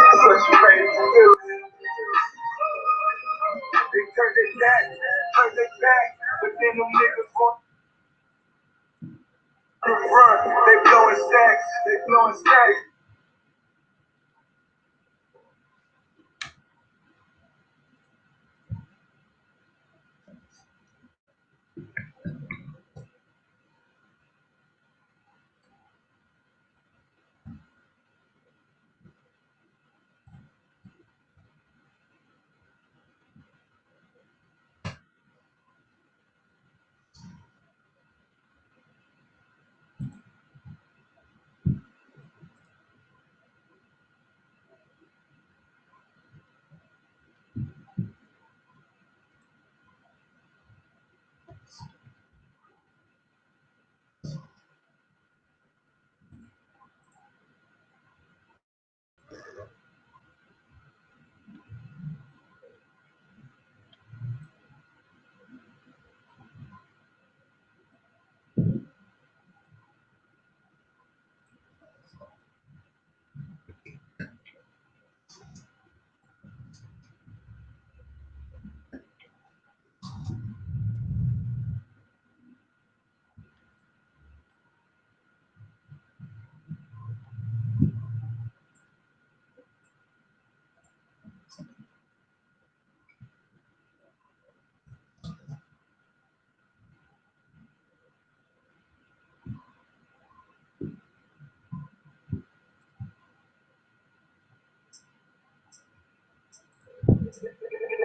Such a crazy feeling. They turn their back, but then them niggas gon' run. They blowing stacks, they blowing stacks.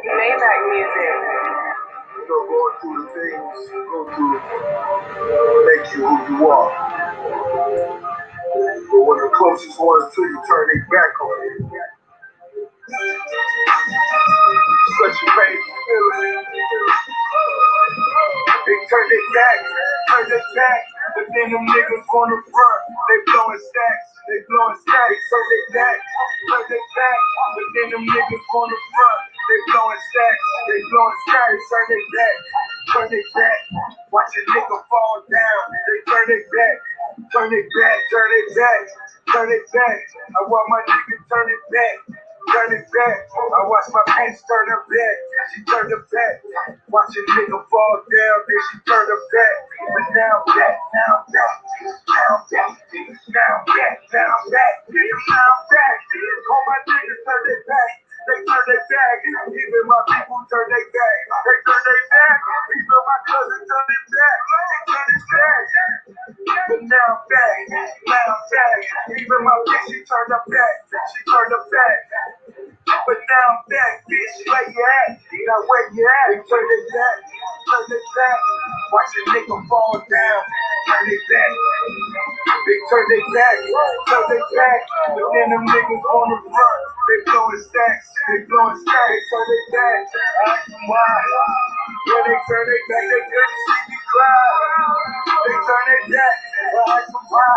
Maybach music. You know, going through the things you go through make you who you are. But when the closest ones to you turn their back on you, such a crazy feeling. They turn their back, but then them niggas on the front. They blowing stacks, turn their back, but then them niggas on the front. They blowing stacks, turn their back. Watch a nigga fall down. They turn their back, turn their back. I want my nigga turn it back. I watch my bitch turn her back. She turned her back. Watch a nigga fall down, then she turned her back. But now back. All my niggas turn their back. They turn their back. Even my people turn their back. Even my cousin turn their back. But now I'm back. Even my bitch, she turned her back. But now I'm back, bitch. Where you at? Now where you at? They turn their back. Watch a nigga fall down. Turn their back. They turn their back. But then them niggas on the front. They blowing stacks. They turn their back. Ask them why. When they turn their back, they couldn't see me cry. They turn their back. Ask them why.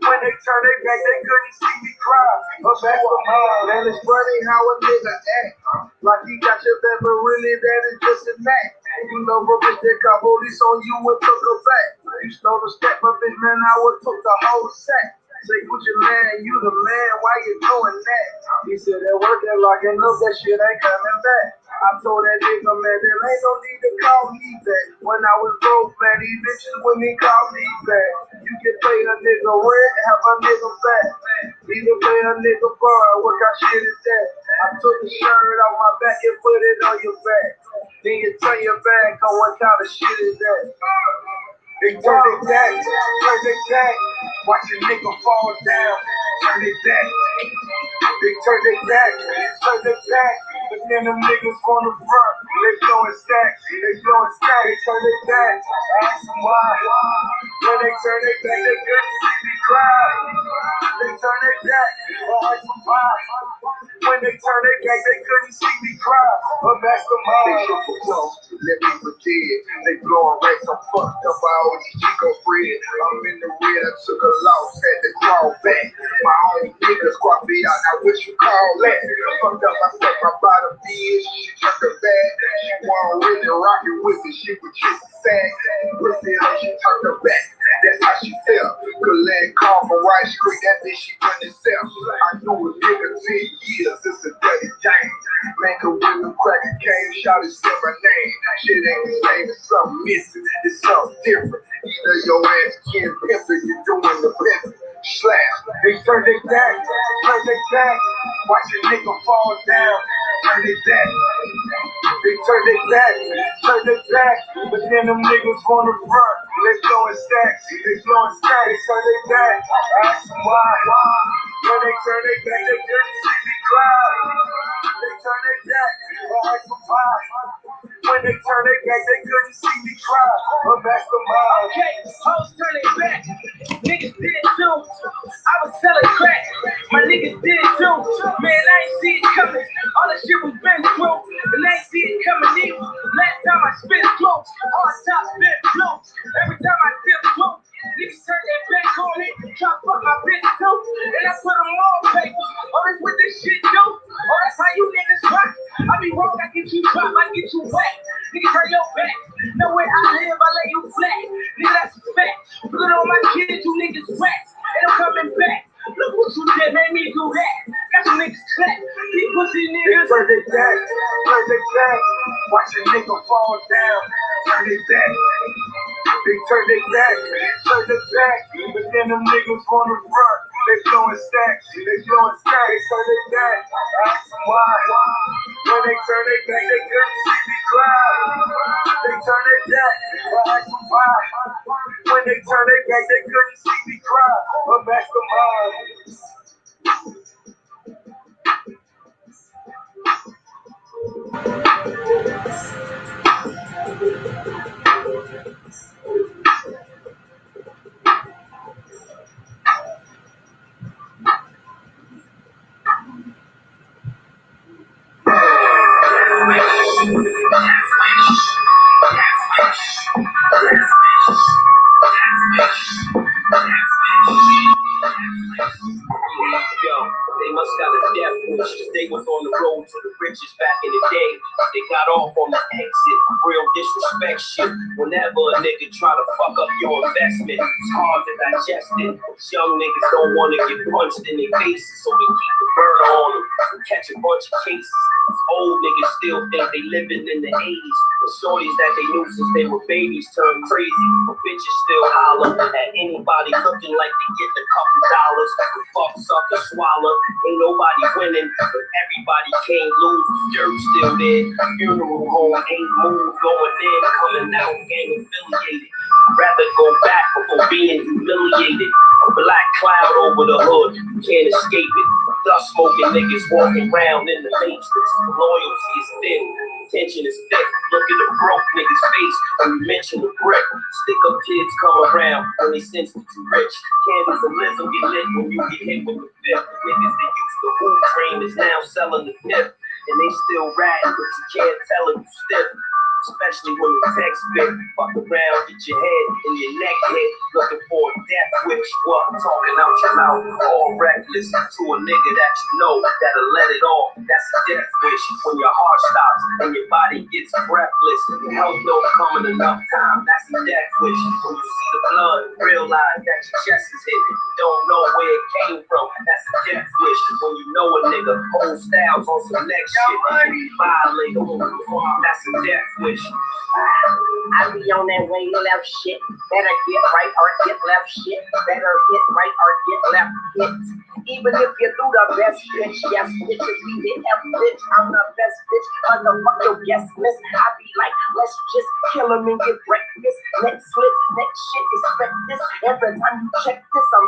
When they turn their back, they couldn't see me cry. Man, it's funny how a nigga act. Like he got your back, but really that is just an act. You know, but bitch, they call police on you and took her back. You stole the step, but bitch, man, I would took the whole sack. Say, who's your man? You the man, why you doing that? He said, that working locking up, that shit ain't coming back. I told that nigga, man, there ain't no need to call me back. When I was broke, man, these bitches wouldn't call me back. You can pay a nigga rent, have a nigga back. You can pay a nigga burn, what kind of shit is that? I took the shirt off my back and put it on your back. Then you turn your back on what kind of shit is that? They turn their back. Watch a nigga fall down. Turn their back. They turn their back. But then them niggas on the front. They blowing stacks. They turn their back. Ask them why. When they turn their back, they couldn't see me cry. They turn their back. Ask them why. When they turn their back, they couldn't see me cry. a mastermind. They shook for close, let me for dead. They blowing racks, I'm fucked up by all these Chico bread. I'm in the red, I took a loss, had to crawl back. My own niggas squat me out, now what you call that? Fucked up, I stuck my bottom bitch, she turned her back. She wasn't really rocking with it, she was just sad. Pussy her, she turned her back, that's how she felt. Collect call for White Street, that bitch she went herself. I knew a nigga 10 years, it's a dirty thing. Man, could win the cracker came, shot his my name. Shit ain't the same, it's something missing, it's something different. Either your ass can't pimp or you doing the pimping. Slap, they turn their back, watch a nigga fall down, turn their back. They turn their back, but then them niggas wanna front. They blowing stacks, they turn their back. Ask them why. When they turn their back, they couldn't see me cry. They turn their back, ask them why. When they turn their back, they couldn't see me cry. I'm back from mine. Okay, hoes turn their back. Niggas did too. I was selling crack. My niggas did too. Man, I ain't see it coming. All the shit was been through, and I ain't see it coming either. Last time I spit close, all top bent blue. Every time I dip blue, niggas turn their back on it. Try to fuck my bitch too, and I put them on paper. Oh, that's what this shit do. Oh, that's how you niggas rock. I be wrong, I get you dropped, I get you whack. Niggas turn your back. Nowhere I live, I lay you flat. Nigga, that's a fact. Put it on my kids, you niggas rats. And I'm coming back. Look what you did, made me do that. Got you niggas clap. These pussy niggas. They turn their back. Watch a nigga fall down. Turn their back. They turn their back. But then them niggas wanna run. They blowing stacks. They turn their back. Ask them why. When they turn their back, they couldn't see me cry. They turn their back. Ask them why. When they turn their back, they couldn't see me cry. I'm back from mine. Yo, they must got a death wish. They was on the road to the riches back in the day. They got off on the exit. Real disrespect shit. Whenever a nigga try to fuck up your investment, it's hard to digest it. These young niggas don't want to get punched in their faces, so they keep the burner on them. Catch a bunch of cases. These old niggas still think they living in the 80s. The shorties that they knew since they were babies turn crazy. Bitches still holler at anybody looking like they getting a couple dollars. Fuck, suck, or swallow. Ain't nobody winning, but everybody can't lose. Dirt still there. Funeral home ain't moved. Going in, coming out, gang affiliated. Rather go back before being humiliated. A black cloud over the hood, you can't escape it. Dust smoking niggas walking around in the matrix. Loyalty is thin, tension is thick. Look at the broke niggas' face when you mention the brick. Stick up kids come around when they sense that you rich. Cannibalism get lit when you get hit with the fifth. Niggas that used to hoop dream is now selling the fifth. And they still ratting, but you can't tell if you stiff. Especially when the text bit, fuck around, get your head and your neck hit, looking for a death wish. What? Talking out your mouth, all reckless to a nigga that you know that'll let it off. That's a death wish. When your heart stops and your body gets breathless, your health don't come in enough time. That's a death wish. When you see the blood, realize that your chest is hit. You don't know where it came from. That's a death wish. When you know a nigga hold styles on some next shit, violate them. That's a death wish. I be on that way left shit. Better get right or get left shit. Better get right or get left hit. Even if you do the best bitch, yes, bitches be the F bitch. I'm the best bitch. Motherfuck your guest list. I be like, let's just kill him and get breakfast. Next slip, next shit, expect this. Every time you check this, I'm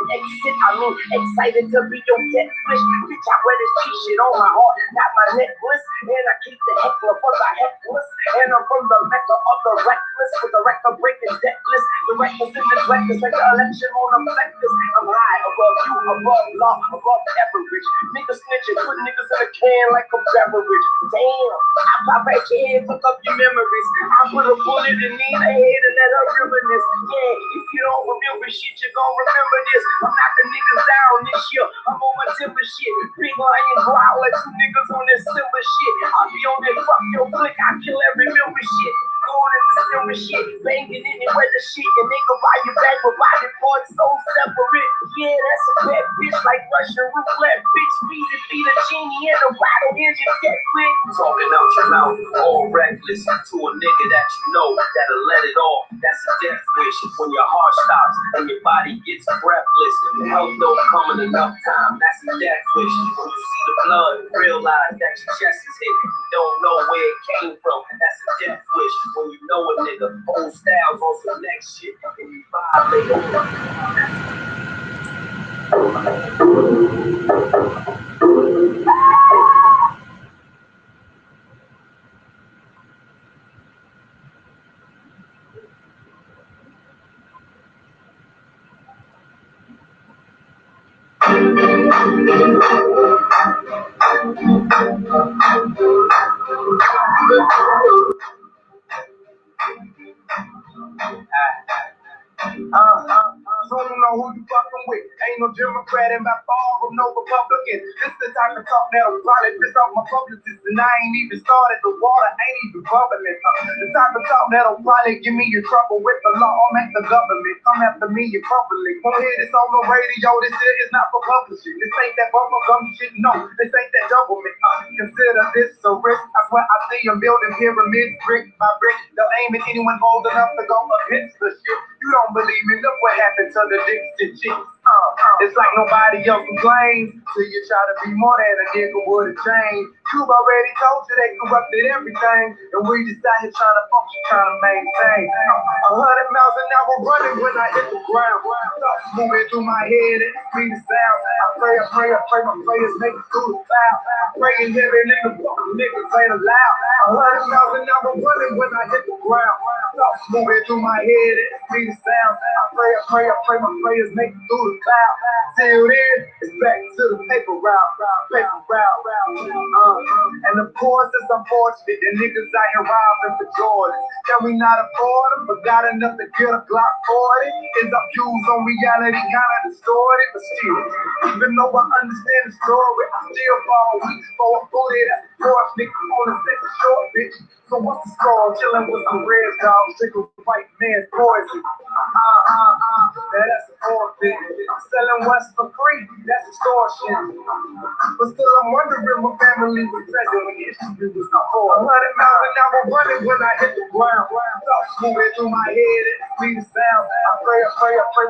excited to be your catfish. Bitch, I wear this cheap shit on my heart, not my necklace. And I keep the heckler for the heckless. And I'm from the mecca of the reckless, with the record breaking debtless, the reckless in the reckless, like the election on the fleckless. I'm high above you, above law, above average. Niggas snitching, put niggas in a can like a beverage. Damn, I pop at your head, hook up your memories. I put a bullet in Nina head and let her reminisce. Yeah, if you don't remember shit, you gon' remember this. I'm knocking niggas down this year. I'm on my timber shit. Big lion growl like two niggas on this silver shit. I'll be on that fuck your click. I kill every member shit. Going into silver shit. Banging anywhere the shit. And nigga buy your back with body parts so separate. Yeah, that's a bad bitch like Russian roulette. Bitch, feed a genie and a bottle engine get quick. Talking out your mouth, all reckless to a nigga that you know that'll let it off. That's a death wish when your heart stops and your body gets breathless. The health don't come in enough time. That's a death wish. When you see the blood, realize that your chest is hit. You don't know where it came from. That's a death wish. When you know a nigga old styles on some next shit and you violate on So you know who you fucking with. Ain't no Democrat and by far of no Republican. This the type of talk that'll probably piss off my publicist. And I ain't even started the water, ain't even bubbling. The type of talk that'll probably give me in trouble with the law. I'm at the government. Come after me in public. Won't hear this on the radio. This shit is not for publishing. This ain't that bubblegum shit. No, this ain't that government. Consider this a risk. That's why I see them building pyramids brick by brick. They'll aim at anyone bold enough to go against the shit. You don't believe me? Look what happened to the Dixie Chicks. It's like nobody else complains till you try to be more than a nigga with a chain. Cube already told you they corrupted everything, and we just out here trying to function, trying to maintain. 100 miles an hour running when I hit the ground. Thoughts moving through my head at the speed of sound. I pray, my prayers make it through the cloud. Praying every nigga, fucking niggas ain't allowed. 100 miles an hour running when I hit the ground. Thoughts moving through my head at the speed of sound. I pray, my prayers make it through the cloud. Till then, it's back to the paper route. And of course, it's unfortunate that niggas out here robbing for Jordan. Can we not afford them, but got enough to get a Glock 40? Is our views on reality kinda distorted? But still, even though I understand the story, I still fall weak for a bullet that's a force. Nigga on the set short, bitch. So what's the score? Chilling with some red dogs, drinking white man's poison. Man, that's a forfeit. I'm selling West for free, that's extortion. But still, I'm wondering what family was present when the issue was not for. 100 miles an hour running when I hit the ground. Thoughts moving through my head at the speed of sound. I pray,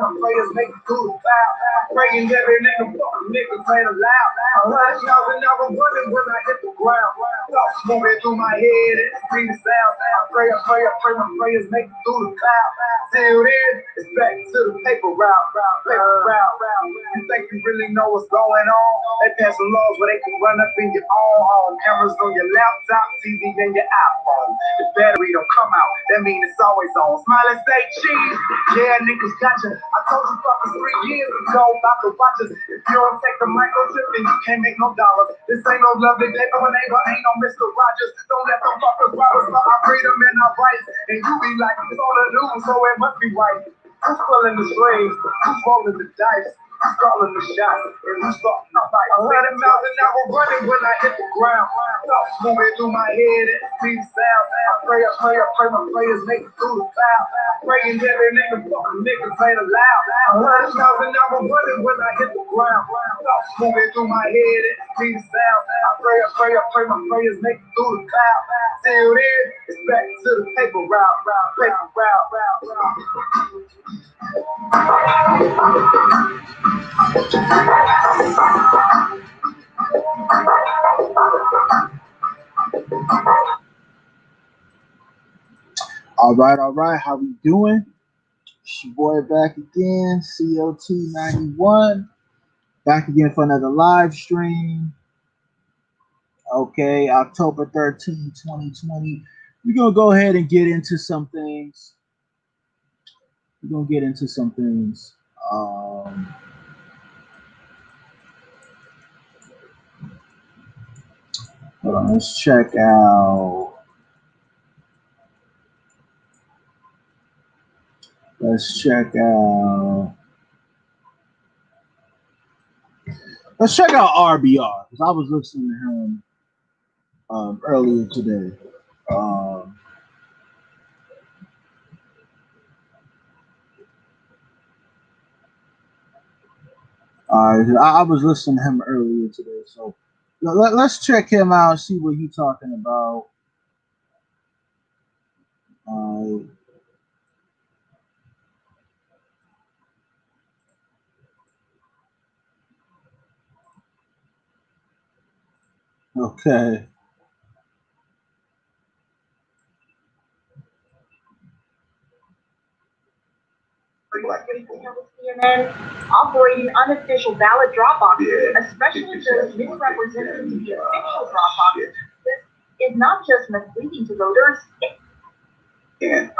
my prayers make it through the cloud. Praying every nigga, fucking niggas ain't allowed. 100 miles an hour running when I hit the ground. Thoughts moving through my head at the speed of sound. I pray, my prayers make it through the cloud. Till then, it's back to the paper route. You think you really know what's going on? They pass some laws where they can run up in your own home. Cameras on your laptop, TV and your iPhone. The battery don't come out, that means it's always on. Smile and say cheese. Yeah, niggas gotcha. I told you fuckers 3 years ago about the watches. If you don't take the microchip, then you can't make no dollars. This ain't no lovely day for a neighbor, ain't no Mr. Rogers. Don't let them fuckers rob us for our freedom and our rights. And you be like, it's on the news, so it must be right. Who's pulling the strings? Who's rolling the dice? Who's calling the shots? And who's starting the fight? 100 miles an hour running when I hit the ground. Thoughts moving through my head at the speed of sound. I pray, my prayers make it through the cloud. Praying every nigga, fucking niggas ain't allowed. 100 miles an hour running when I hit the ground. Thoughts moving through my head at the speed of sound. I pray, my prayers make it through the cloud. Till then, it's back to the paper route. All right. How we doing? It's your boy back again, cityoftruth91. Back again for another live stream. Okay, October 13, 2020. we're gonna go ahead and get into some things. We're gonna get into some things. Hold on, let's check out. Let's check out. Let's check out RBR because I was listening to him earlier today. I was listening to him earlier today, so let's check him out, see what he's talking about. Okay. Like CNN operating unofficial ballot drop boxes, especially those misrepresented to be official drop boxes. This is not just misleading to voters. And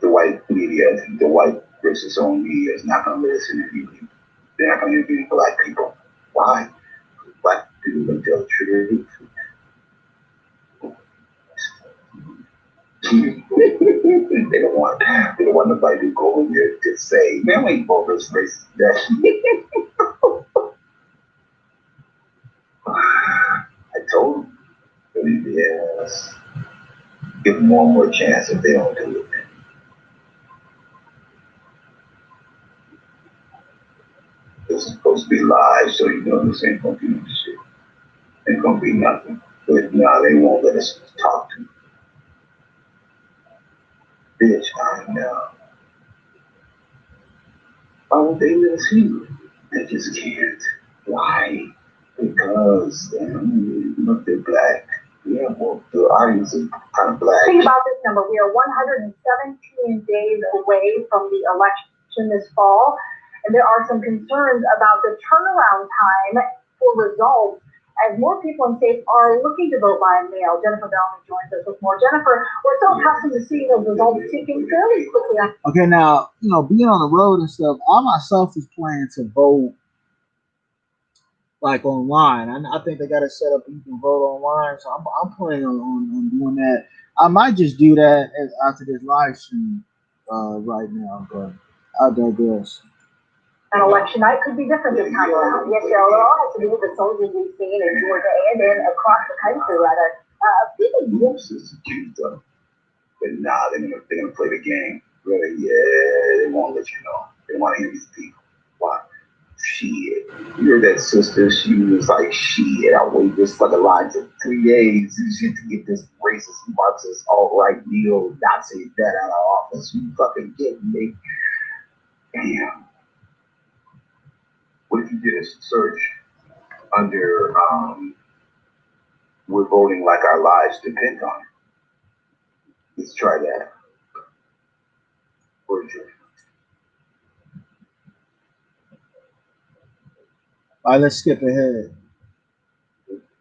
the white media, the white versus own media is not going to listen to you. They're not going to interview black people. Why? Black people can tell the truth. they don't want nobody to go in there to say, man, we ain't both those racist. I told them, yes, give them one more chance if they don't do it. This is supposed to be live, so you know this ain't gonna be no shit. Ain't gonna be nothing. But now they won't let us talk to them. Bitch, I know. Why won't they let us hear? They just can't. Why? Because look, they're black. Yeah, well, the audience is kind of black. Think about this number. We are 117 days away from the election this fall, and there are some concerns about the turnaround time for results as more people in states are looking to vote by mail. Jennifer Bellman joins us with more. Jennifer, we're so accustomed to seeing those results ticking fairly quickly. Okay, now, being on the road and stuff, I myself is planning to vote like online. I think they got it set up you can vote online, so I'm planning on doing that. I might just do that after this live stream right now, but I digress. An election night could be different this time around. Yes, Cheryl, it all has to do with the soldiers we've seen in Georgia and then across the country, rather. People Whoops is accused of. But nah, they're gonna play the game. Really, yeah, they won't let you know. They want to hear these people. Why? Shit. You heard that sister, she was like, shit, I waited this fucking line for 3 days and shit to get this racist, Marxist, alt-right, neo-Nazi that out of office. You fucking kidding me? Damn. What if you did a search under, we're voting like our lives depend on it? Let's try that. Where's your... All right, let's skip ahead.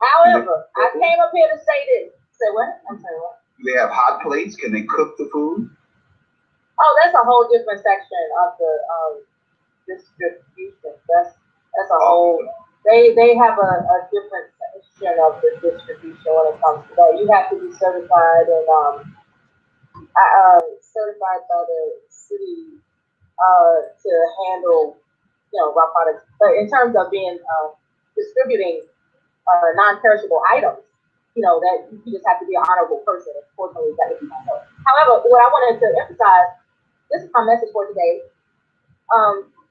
However, I came up here to say this. Say what? I'm sorry, what? Do they have hot plates? Can they cook the food? Oh, that's a whole different section of the distribution. That's a whole. They have a different section of the distribution when it comes to that. You have to be certified and certified by the city to handle raw products. But in terms of being distributing non-perishable items, that you just have to be an honorable person. Unfortunately, that is not so. However, what I wanted to emphasize, this is my message for today.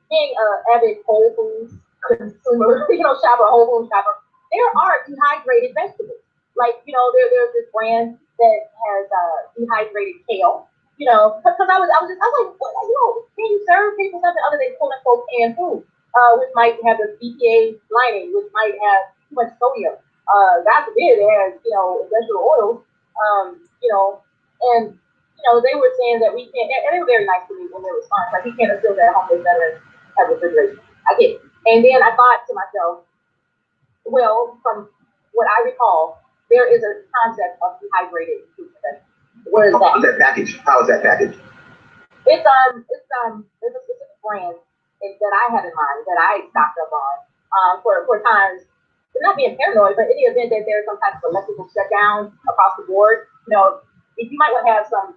Being an avid Whole Foods consumer, shopper, Whole Foods shopper, there are dehydrated vegetables. Like, there's this brand that has dehydrated kale. Because I was like, what, can you serve people something other than quote unquote canned food, which might have the BPA lining, which might have too much sodium. God forbid it has, vegetable oils, and they were saying that we can't, and they were very nice to me when they responded, like, we can't assume that home is better have refrigeration. I get it. And then I thought to myself, well, from what I recall, there is a concept of dehydrated fruits and vegetables. What is that? How's that package? How is that package? It's there's a specific brand that I have in mind that I stocked up on for times, not being paranoid, but in the event that there's some type of electrical shutdown across the board, if you might want to have some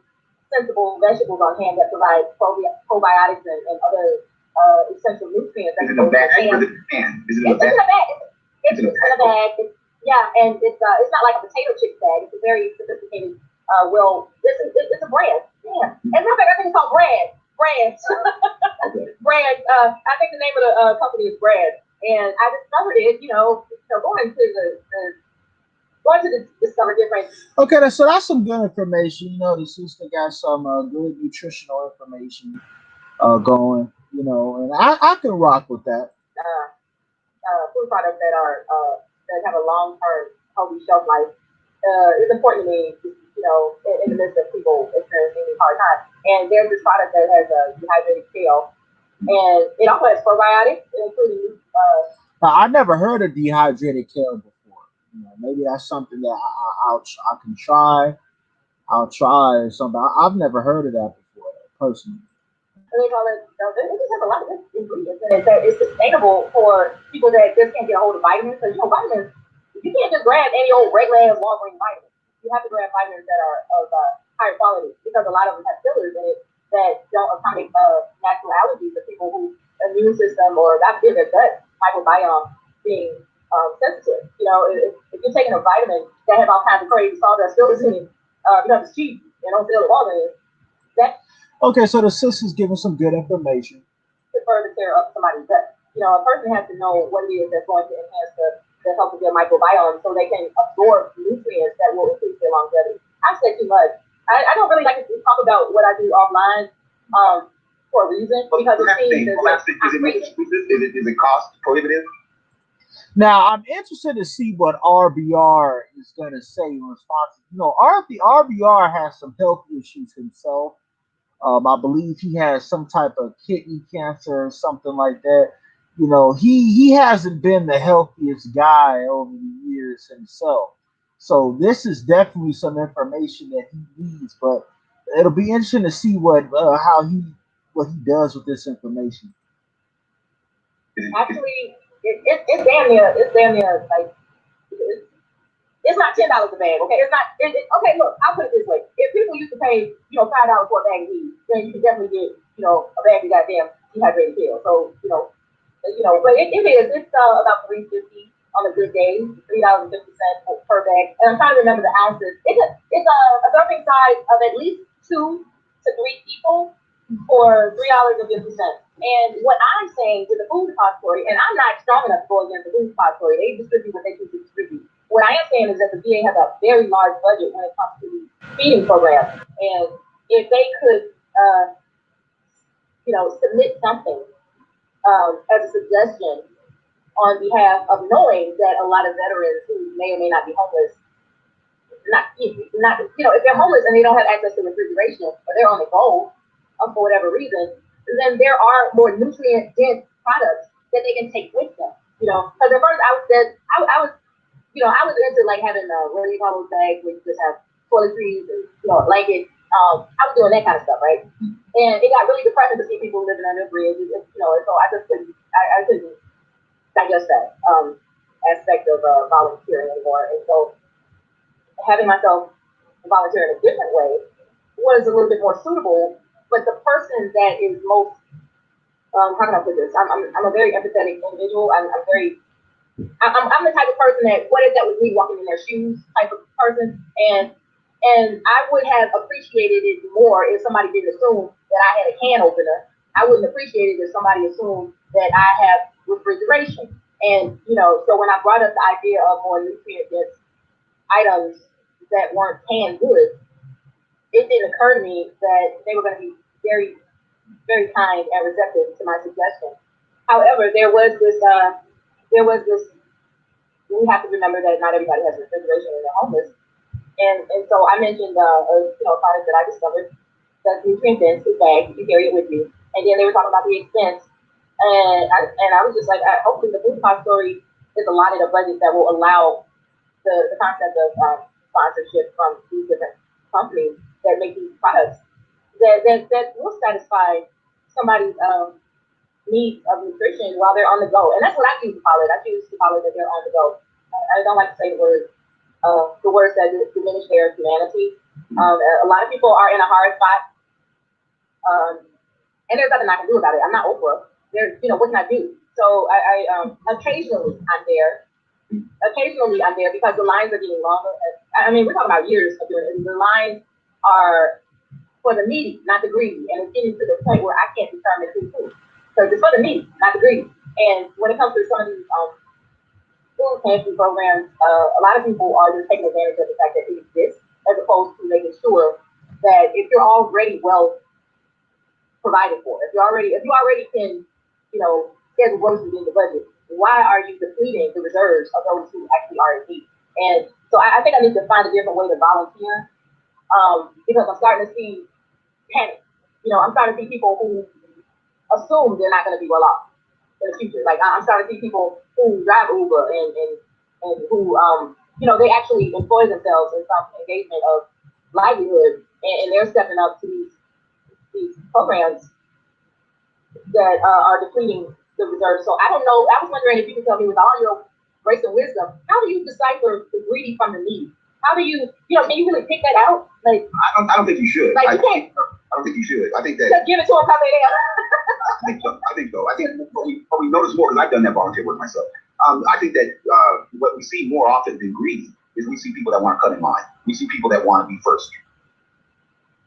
sensible vegetables on hand that provide probiotics and other essential nutrients. Is it a bag or is it a can? Is it It's in a bag. It's in a bag. Yeah, and it's not like a potato chip bag. It's a very sophisticated. It's a brand. Yeah. As a matter of fact, I think it's called Brand. Okay. Brand. I think the name of the company is Brand. And I discovered it, going to discover different. Okay, so that's some good information. The sister got some good nutritional information going. And I can rock with that. Food products that have a long-term healthy shelf life is important to me. In the midst of people experiencing these hard times. And there's this product that has a dehydrated kale, and it also has probiotics, including. I never heard of dehydrated kale before. Maybe that's something that I can try. I'll try something. I've never heard of that before, personally. They call it. It just has a lot of ingredients in it that is sustainable for people that just can't get a hold of vitamins. Because vitamins, you can't just grab any old regular Walgreens vitamin. You have to grab vitamins that are of higher quality because a lot of them have fillers in it that don't accommodate natural allergies to people whose immune system or that their gut microbiome being sensitive. If you're taking a vitamin that have all kinds of crazy sawdust fillers in it, because it's cheap and don't feel the Walgreens, that. Okay, so the sister's giving some good information. To further tear up somebody's gut. A person has to know what it is that's going to enhance the health of their microbiome so they can absorb nutrients that will increase their longevity. I say too much. I don't really like to talk about what I do offline for a reason because it seems is it cost prohibitive? Now I'm interested to see what RBR is going to say in response. RBR has some health issues himself. I believe he has some type of kidney cancer or something like that. He hasn't been the healthiest guy over the years himself. So this is definitely some information that he needs, but it'll be interesting to see what he does with this information. Actually, it's damn near like it's not $10 a bag, okay? It's not. Okay, look, I'll put it this way: if people used to pay, $5 for a bag of weed, then you can definitely get, a bag of goddamn dehydrated kale. So, but it is. It's about $3.50 on a good day, $3.50 per bag. And I'm trying to remember the ounces. It's a serving size of at least 2 to 3 people for $3.50. And what I'm saying with the food depository, and I'm not strong enough to go against the food depository. They distribute what they choose to distribute. What I am saying is that the VA has a very large budget when it comes to feeding programs. And if they could, submit something as a suggestion on behalf of knowing that a lot of veterans who may or may not be homeless, if they're homeless and they don't have access to refrigeration or they're on the go for whatever reason, then there are more nutrient-dense products that they can take with them. Because at first I was into like having what do you call those bags where you just have toiletries and a blanket. I was doing that kind of stuff, right? And it got really depressing to see people living under a bridge. So I just couldn't digest that aspect of volunteering anymore. And so having myself volunteer in a different way was a little bit more suitable. But the person that is most how can I put this? I'm a very empathetic individual. I'm the type of person that what if that was me walking in their shoes type of person, and I would have appreciated it more if somebody didn't assume that I had a can opener. I wouldn't appreciate it if somebody assumed that I have refrigeration. And so when I brought up the idea of more nutrient-dense items that weren't canned goods, it didn't occur to me that they were going to be very, very kind and receptive to my suggestion. However, there was this. We have to remember that not everybody has refrigeration and they're homeless. And so I mentioned a product that I discovered that's nutrient dense, bag, you carry it with you. And then they were talking about the expense And I was just like, hopefully the food story is allotted a budget that will allow the concept of sponsorship from these different companies that make these products that will satisfy somebody's needs of nutrition while they're on the go. And that's what I choose to call it. I choose to call it that they're on the go. I don't like to say the words that diminish their humanity. A lot of people are in a hard spot, and there's nothing I can do about it. I'm not Oprah. What can I do? So occasionally I'm there. Occasionally I'm there because the lines are getting longer. I mean, we're talking about years of doing it. The lines are for the needy, not the greedy. And it's getting to the point where I can't determine who's who. Because it's for the needy, not the greedy. And when it comes to some of these food pantry programs, a lot of people are just taking advantage of the fact that it exists, as opposed to making sure that if you're already well provided for, if you already can, schedule groceries in the budget, why are you depleting the reserves of those who actually are in need? And so I think I need to find a different way to volunteer, because I'm starting to see panic. I'm starting to see people who assume they're not going to be well off in the future. Like I'm starting to see people who drive Uber and who they actually employ themselves in some engagement of livelihood, and they're stepping up to these programs that are depleting the reserves. So I don't know. I was wondering if you could tell me, with all your grace and wisdom, how do you decipher the greedy from the needy? How do you, can you really pick that out? Like, I don't think you should. Like, you can't. I don't think you should. I think that. Just give it to them how they are. I think so. I think what we notice more, because I've done that volunteer work myself. I think that what we see more often than greedy is we see people that want to cut in line. We see people that want to be first.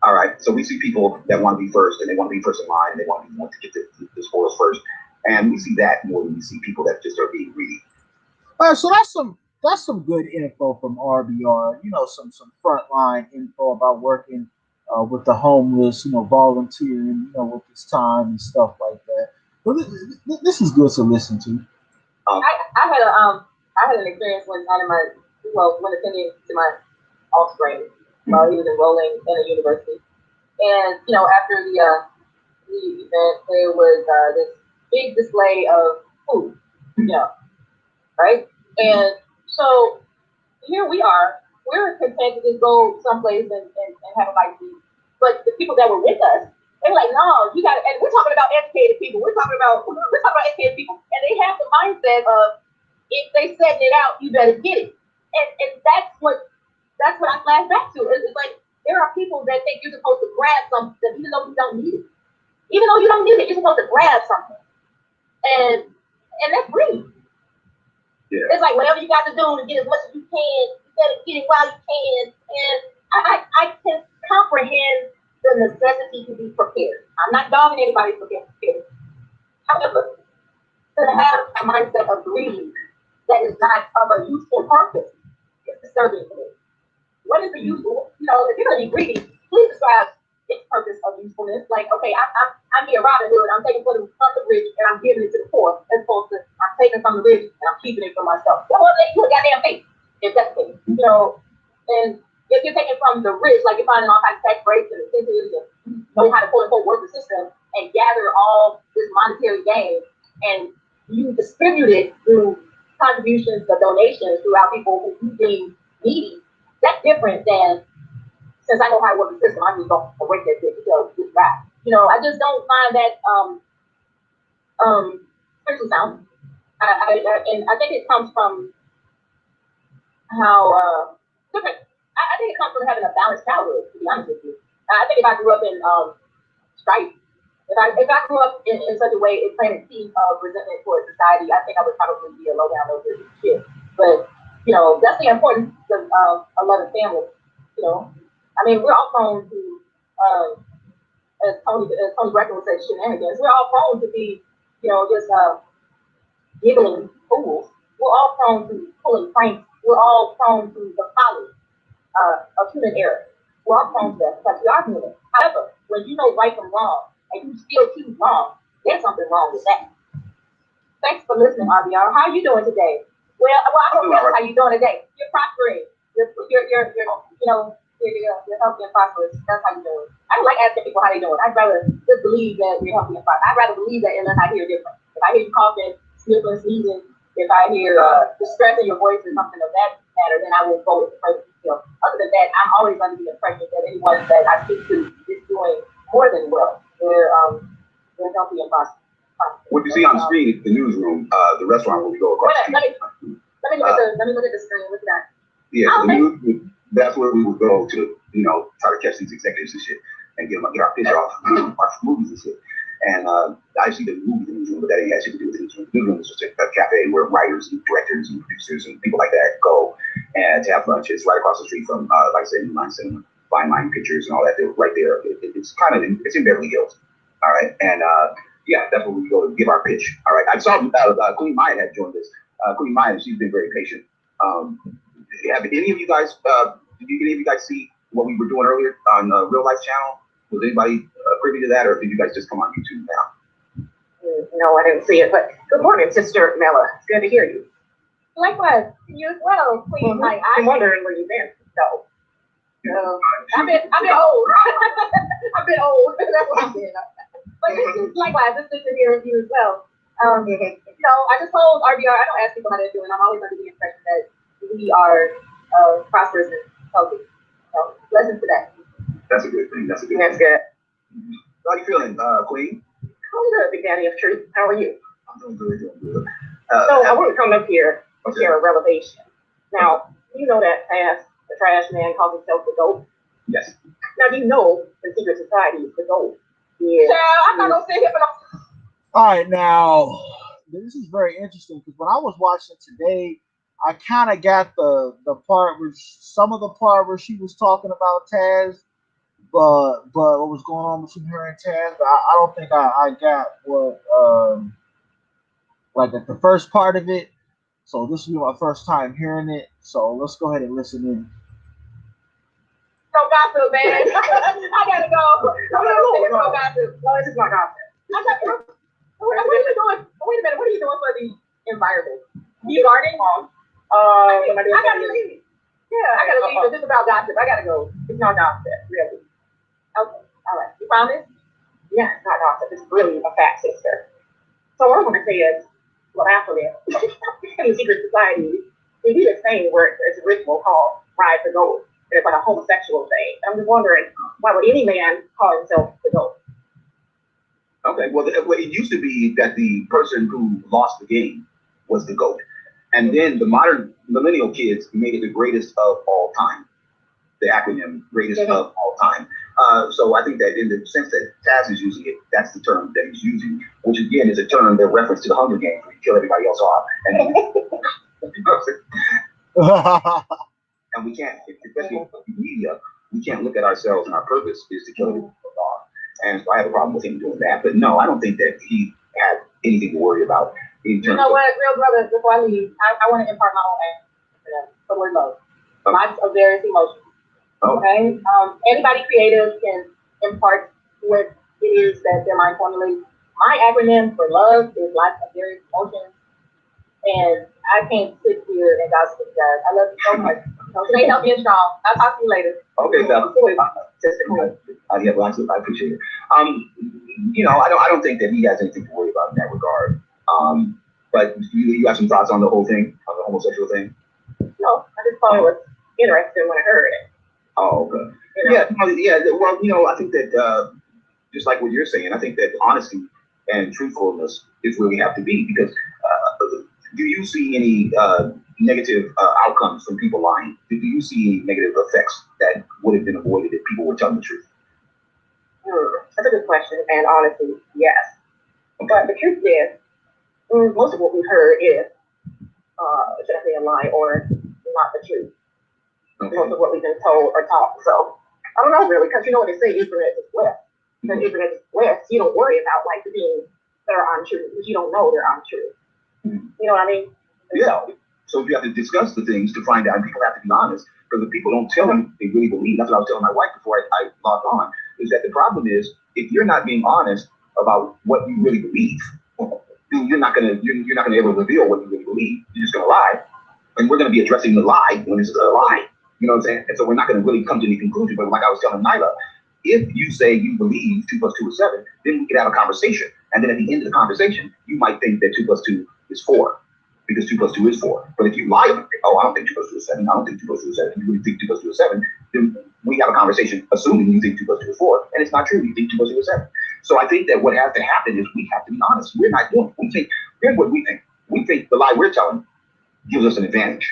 All right. So we see people that want to be first, and they want to be first in line, and they want to get the spoils first. And we see that more than we see people that just are being greedy. All right. So that's some good info from RBR. Some frontline info about working with the homeless. Volunteering. With this time and stuff like that. But this is good to listen to. I had an experience when attending to my offspring while he was enrolling in a university, and after the event, there was this big display of food, right? And so here we are, we're content to just go someplace and have a bite to eat. But the people that were with us, they were like, no, you got to, and we're talking about educated people. We're talking about educated people, and they have the mindset of, if they setting it out, you better get it. And that's what I flash back to. It's like, there are people that think you're supposed to grab something even though you don't need it. Even though you don't need it, you're supposed to grab something. And that's greed. Yeah. It's like whatever you got to do to get as much as you can, you better get it while you can. And I can comprehend the necessity to be prepared. I'm not dogging anybody for being prepared. However, to have a mindset of greed that is not of a useful purpose is disturbing to me. What is the useful? If you're going to be greedy, please describe its purpose of usefulness. Like, okay, I'm here, Robin Hood. I'm taking from the rich and I'm giving it to the poor. As opposed to I'm taking from the rich and I'm keeping it for myself. Well, you a goddamn face. If that's the case, and if you're taking from the rich, like you're finding all kinds of tax breaks and incentives and know how to quote unquote work the system and gather all this monetary gain and you distribute it through contributions or donations throughout people who you deem needy, that's different than, since I know how to work the system, I'm just going to break that bitch to go this back. I just don't find that spiritually sound. And I think it comes from how different. I think it comes from having a balanced childhood, to be honest with you. I think if I grew up in strife, if I grew up in such a way it planted seeds of resentment towards society, I think I would probably be a low down, low dirty kid. But that's the importance of a loving family. I mean, we're all prone to, as Tony Brecken would say, shenanigans. We're all prone to be, just giggling fools. We're all prone to pulling pranks. We're all prone to the folly of human error. We're all prone to that because we are human. However, when you know right from wrong and you still choose wrong, there's something wrong with that. Thanks for listening, RBR. How are you doing today? Well, I don't know how you're doing today. You're prospering. You're healthy and prosperous. That's how you're doing. I don't like asking people how they're doing. I'd rather just believe that you're healthy and prosperous. I'd rather believe that unless I hear different. I hear you coughing, sniffling, sneezing, if I hear distress in your voice or something of that matter, then I will go with the person you feel. Other than that, I'm always under the impression that anyone that I speak to is doing more than well. They're healthy and prosperous. What you see on the screen is the newsroom, the restaurant where we go across the street. Let me look at the screen. What's that? Yeah, that's where we would go to, try to catch these executives and shit and get our pitch off, watch movies and shit. And I see the movies in the newsroom, but that ain't got shit to do with the newsroom. The newsroom is just a cafe where writers and directors and producers and people like that go and to have lunch. It's right across the street from, like I said, New Line Cinema, Fine Line Pictures and all that. They're right there. It's it's in Beverly Hills. All right. And yeah, that's where we go to give our pitch. All right. I saw Queen Maya had joined us. Queen Maya, she's been very patient. Have any of you guys, did any of you guys see what we were doing earlier on Real Life Channel? Was anybody privy to that, or did you guys just come on YouTube now? No, I didn't see it, but good morning, Sister Mela. It's good to hear you. Likewise, you as well, Queen. I'm wondering where you've been, though. I've been old. I've been old. That's what I've been. But likewise, it's good to hear you as well. I just told RBR, I don't ask people how they're doing. I'm always under the impression that we are prosperous and healthy. So, listen to that. That's a good thing. That's good. How are you feeling, Queen? I'm good, Big Daddy of Truth. How are you? I'm doing good. So I want to come up here and share a revelation. Now, you know that the trash man calls himself the GOAT? Yes. Now, do you know in secret society the GOAT? Yeah. I'm not going to sit here, but all right, now, this is very interesting because when I was watching today, I kind of got the part where she was talking about Taz, but what was going on between her and Taz. But I don't think I got what like the first part of it. So this will be my first time hearing it. So let's go ahead and listen in. No gossip, man. I gotta go. No gossip. No, this is not gossip. What are you doing? Wait a minute. What are you doing for the environment? You gardening? I gotta leave. Yeah, I gotta leave. It's just about gossip. I gotta go. It's not gossip, really. Okay. All right. You promise? Yeah, it's not gossip. It's really a fact, sister. So what I want to say is, well, after that, in the secret society, they do this thing where it's a ritual called Ride the Goat. And it's like a homosexual thing. I'm just wondering, why would any man call himself the GOAT? Okay, well, it used to be that the person who lost the game was the GOAT. And then the modern millennial kids made it the greatest of all time. The acronym, greatest of all time. So I think that in the sense that Taz is using it, that's the term that he's using, which again is a term that reference to the Hunger Games, where you kill everybody else off. And we can't, especially in media, we can't look at ourselves and our purpose is to kill everybody off. And so I have a problem with him doing that. But no, I don't think that he had anything to worry about. In terms what, real brother, before I leave, I want to impart my own answer for the word love. Lots of various emotions. Okay? Anybody creative can impart what it is that their mind formulates. My acronym for love is lots of various emotions. And I can't sit here and gossip with you guys. I love you so much. Stay healthy and strong. I'll talk to you later. Okay, Bella. Yeah, well, I appreciate it. I don't think that he has anything to worry about in that regard. But you have some thoughts on the whole thing, on the homosexual thing? No, I just thought it was interesting when I heard it. Oh, okay. Yeah. Well, I think that just like what you're saying, I think that honesty and truthfulness is where we have to be, because do you see any negative outcomes from people lying? Do you see any negative effects that would have been avoided if people were telling the truth? That's a good question, and honestly, yes. Okay. But the truth is, most of what we've heard is, should I say, a lie or not the truth. Okay. Most of what we've been told or taught. So I don't know really, because you know what they say, ignorance is bliss. Because ignorance is bliss, you don't worry about like the things that are untrue, because you don't know they're untrue. You know what I mean? Yeah. So you have to discuss the things to find out, and people have to be honest, because if people don't tell you they really believe, that's what I was telling my wife before I logged on, is that the problem is, if you're not being honest about what you really believe, you're not gonna be able to reveal what you really believe. You're just gonna lie, and we're gonna be addressing the lie when it's a lie. You know what I'm saying? And so we're not gonna really come to any conclusion. But like I was telling Nyla, if you say you believe 2 + 2 is 7, then we can have a conversation, And then at the end of the conversation, you might think that 2 plus 2 is 4, because 2 plus 2 is 4. But if you lie, oh, I don't think 2 plus 2 is 7. I don't think 2 plus 2 is 7. You really think 2 plus 2 is 7, then we have a conversation assuming you think 2 plus 2 is 4, and it's not true. You think 2 plus 2 is 7. So I think that what has to happen is we have to be honest. We're not doing. We think. Here's what we think. We think the lie we're telling gives us an advantage.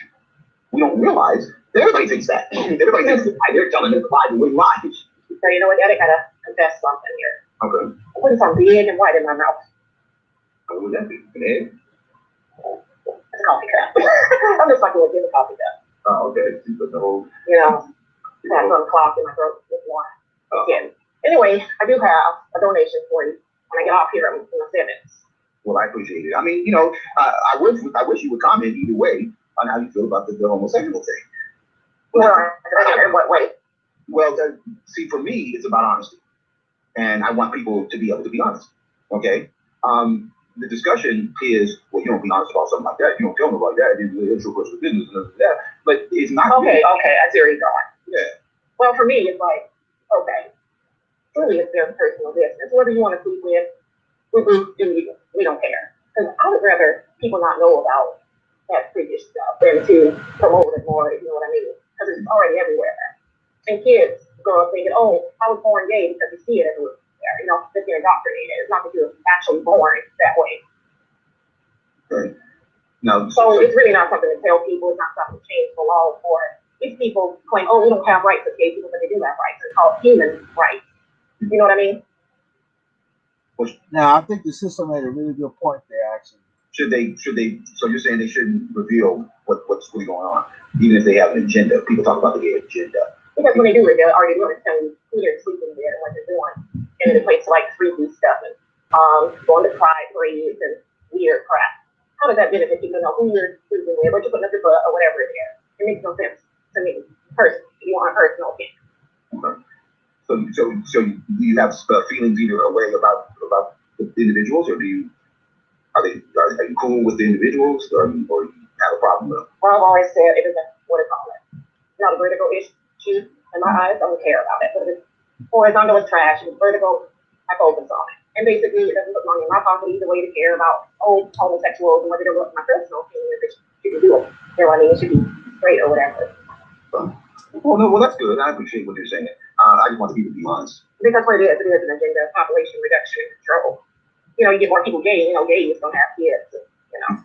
We don't realize that everybody thinks that. Everybody thinks the lie they're telling is the lie that we lie. So you know what, Daddy, gotta confess something here. Okay. I put something big and white in my mouth. What would that be? An egg? It's a coffee cup. I'm just like, give a coffee cup. Oh, okay. You put the whole. You know, I have some cloth in my throat with water. Again. Anyway, I do have a donation for you when I get off here in a sentence. Well, I appreciate it. I mean, you know, I wish you would comment either way on how you feel about the homosexual thing. Well, in what way? Well, see, for me, it's about honesty, and I want people to be able to be honest. Okay. The discussion is, well, you don't be honest about something like that. You don't tell me about that. It's your personal business and that. But it's not. Okay. I see where you're going. Yeah. Well, for me, it's like, okay. Really, it's their personal business. Whether you want to sleep with, we don't care. Because I would rather people not know about that previous stuff than to promote it more, you know what I mean? Because it's already everywhere. And kids grow up thinking, oh, I was born gay because you see it everywhere. You know, that they're indoctrinated. It's not that you're actually born that way. Right. No. So it's really not something to tell people. It's not something to change the law for. These people claim, oh, we don't have rights as gay people, but they do have rights. It's called human rights. You know what I mean? Now, I think the sister made a really good point there, actually. Should they, so you're saying they shouldn't reveal what's really going on, even if they have an agenda? People talk about the gay agenda. Because when they do it, they're already doing it, telling you who they're sleeping with and what they're doing. And it equates to like freaky stuff and going to pride parades and weird crap. How does that benefit people to know who you're sleeping with, what you're putting up your butt or whatever it is? It makes no sense to me, personally. You want a personal opinion. Okay. So do you have feelings either way about the individuals, or are you cool with the individuals, or you have a problem with them? Well, I've always said it isn't what it's called. Not a vertical issue in my eyes. I don't care about it. But if it's horizontal, it's trash. If it's vertical, I focus on it. And basically, it doesn't put money in my pocket either way to care about homosexuals and whether they're my personal opinion. If you can do it, you know what I mean? It should be straight or whatever. Well, that's good. I appreciate what you're saying. I just want people to be honest. Because what it is an agenda, population reduction and control. You know, you get more people gay, you know, gays don't have kids, you know.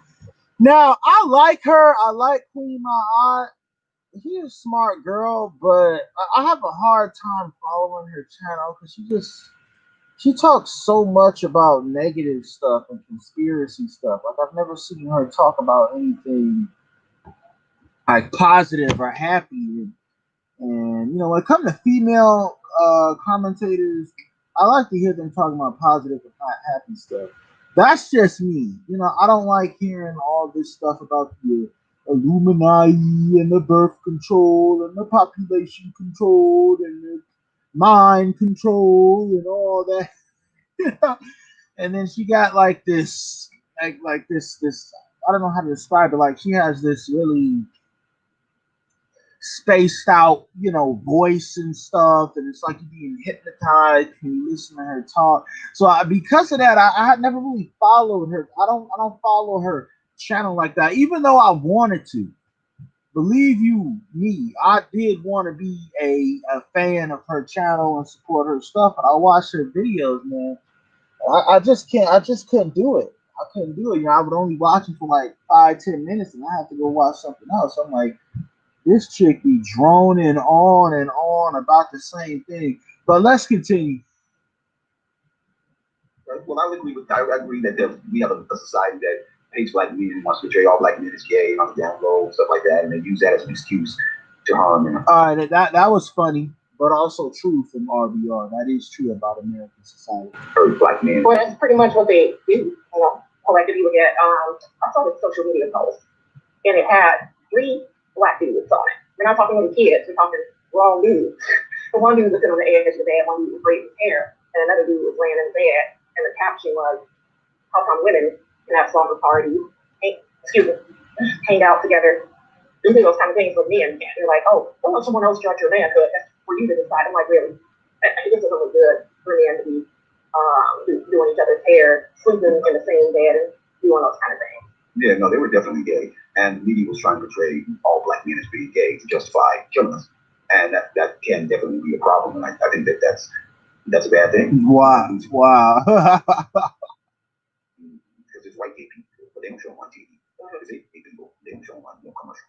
Now, I like her. I like Queen Ma'at. She's a smart girl, but I have a hard time following her channel because she talks so much about negative stuff and conspiracy stuff. Like, I've never seen her talk about anything like positive or happy. And you know, when it comes to female commentators, I like to hear them talking about positive and happy stuff. That's just me. You know, I don't like hearing all this stuff about the Illuminati and the birth control and the population control and the mind control and all that. And then she got like this, like this. I don't know how to describe it. Like, she has this really spaced out, you know, voice and stuff, and it's like you're being hypnotized when you listen to her talk. So because of that, I had never really followed her. I don't follow her channel like that, even though I wanted to. Believe you me, I did want to be a fan of her channel and support her stuff, and I watched her videos, man. I just couldn't do it. I couldn't do it. You know, I would only watch it for like 5-10 minutes, and I have to go watch something else. I'm like, this chick be droning on and on about the same thing. But let's continue. Well, I agree that we have a society that hates black men and wants to portray all black men as gay on the down low, stuff like that, and they use that as an excuse to harm them. All right, that was funny, but also true from RBR. That is true about American society. Or black men. Well, that's pretty much what they do. You know, collectively we get. I saw this social media post, and it had 3 black dudes on it. We're not talking little kids. We're talking grown dudes. The one dude was sitting on the edge of the bed. One dude was braiding his hair, and another dude was laying in the bed. And the caption was, "How come women can have slumber parties, hang out together, do those kind of things with men?" And they're like, "Oh, don't let someone else judge your manhood. That's for you to decide." I'm like, really? This doesn't look good for men to be doing each other's hair, sleeping in the same bed, and doing those kind of things. Yeah, no, they were definitely gay, and the media was trying to portray all black men as being gay to justify killing us, and that can definitely be a problem. And I think that's a bad thing. Wow. Because it's white gay people, but they don't show them on TV. Because they people, they don't show them on no commercial.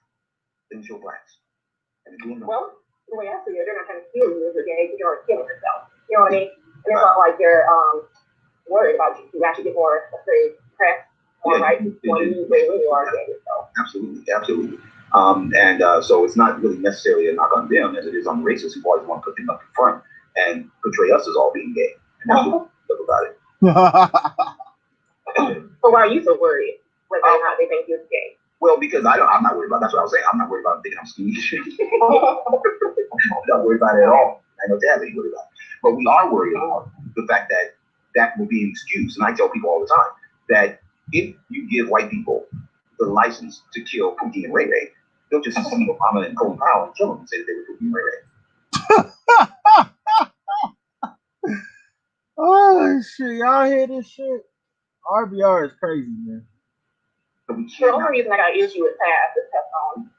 They don't show blacks. And well, the way I see it, they're not trying to kill you as a gay, you're killing yourself. You know what I mean? And it's not like they're worried about you. You actually get more, let's say, press. Absolutely. So it's not really necessarily a knock on them as it is on the racists who always want to put them up in front and portray us as all being gay. And that's what I love about it. So why are you so worried whether or not they think you're gay? Well, because I'm not worried about. That's what I was saying. I'm not worried about thinking I'm squeamish. I'm not worried about it at all. I know Dad ain't worried about it. But we are worried about the fact that will be an excuse. And I tell people all the time that if you give white people the license to kill Pookie and Ray Ray, they'll just see Obama and Colin Powell and kill them and say that they were Pookie and Ray Ray. Oh shit! Y'all hear this shit? RBR is crazy, man. The only reason I got an issue with Taz is that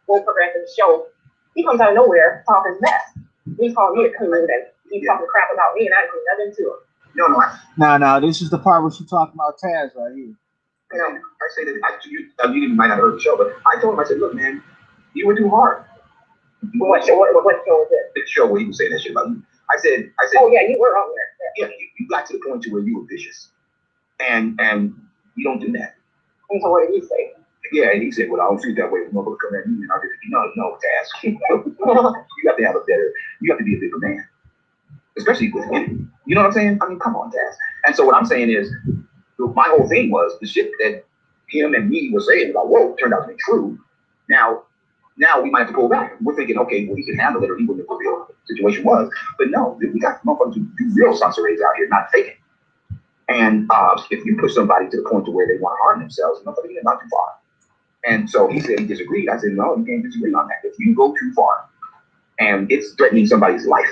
Will Progressive show, he comes out of nowhere talking mess. He's calling me a coon and he's talking crap about me and I didn't do nothing to him. No. This is the part where she talking about Taz right here. You know, I say that you might not have heard the show, but I told him, I said, look, man, you were too hard. What show was it? The show where he was saying that shit about you. I said, oh yeah, you were on there. Yeah, you got to the point to where you were vicious, and you don't do that. And so what did he say? Yeah, and he said, well, I don't see it that way. Nobody come at me, and I just, no, Taz. You have to have you have to be a bigger man, especially with women. You know what I'm saying? I mean, come on, Taz. And so what I'm saying is, my whole thing was the shit that him and me were saying about woke turned out to be true. Now we might have to pull back. We're thinking, okay, well, he can handle it, or he wouldn't have revealed what the situation was. But no, we got motherfuckers who do real sorceries out here, not faking. And if you push somebody to the point to where they want to harm themselves, motherfucker, you're not too far. And so he said he disagreed. I said, no, you can't disagree on that. If you go too far and it's threatening somebody's life,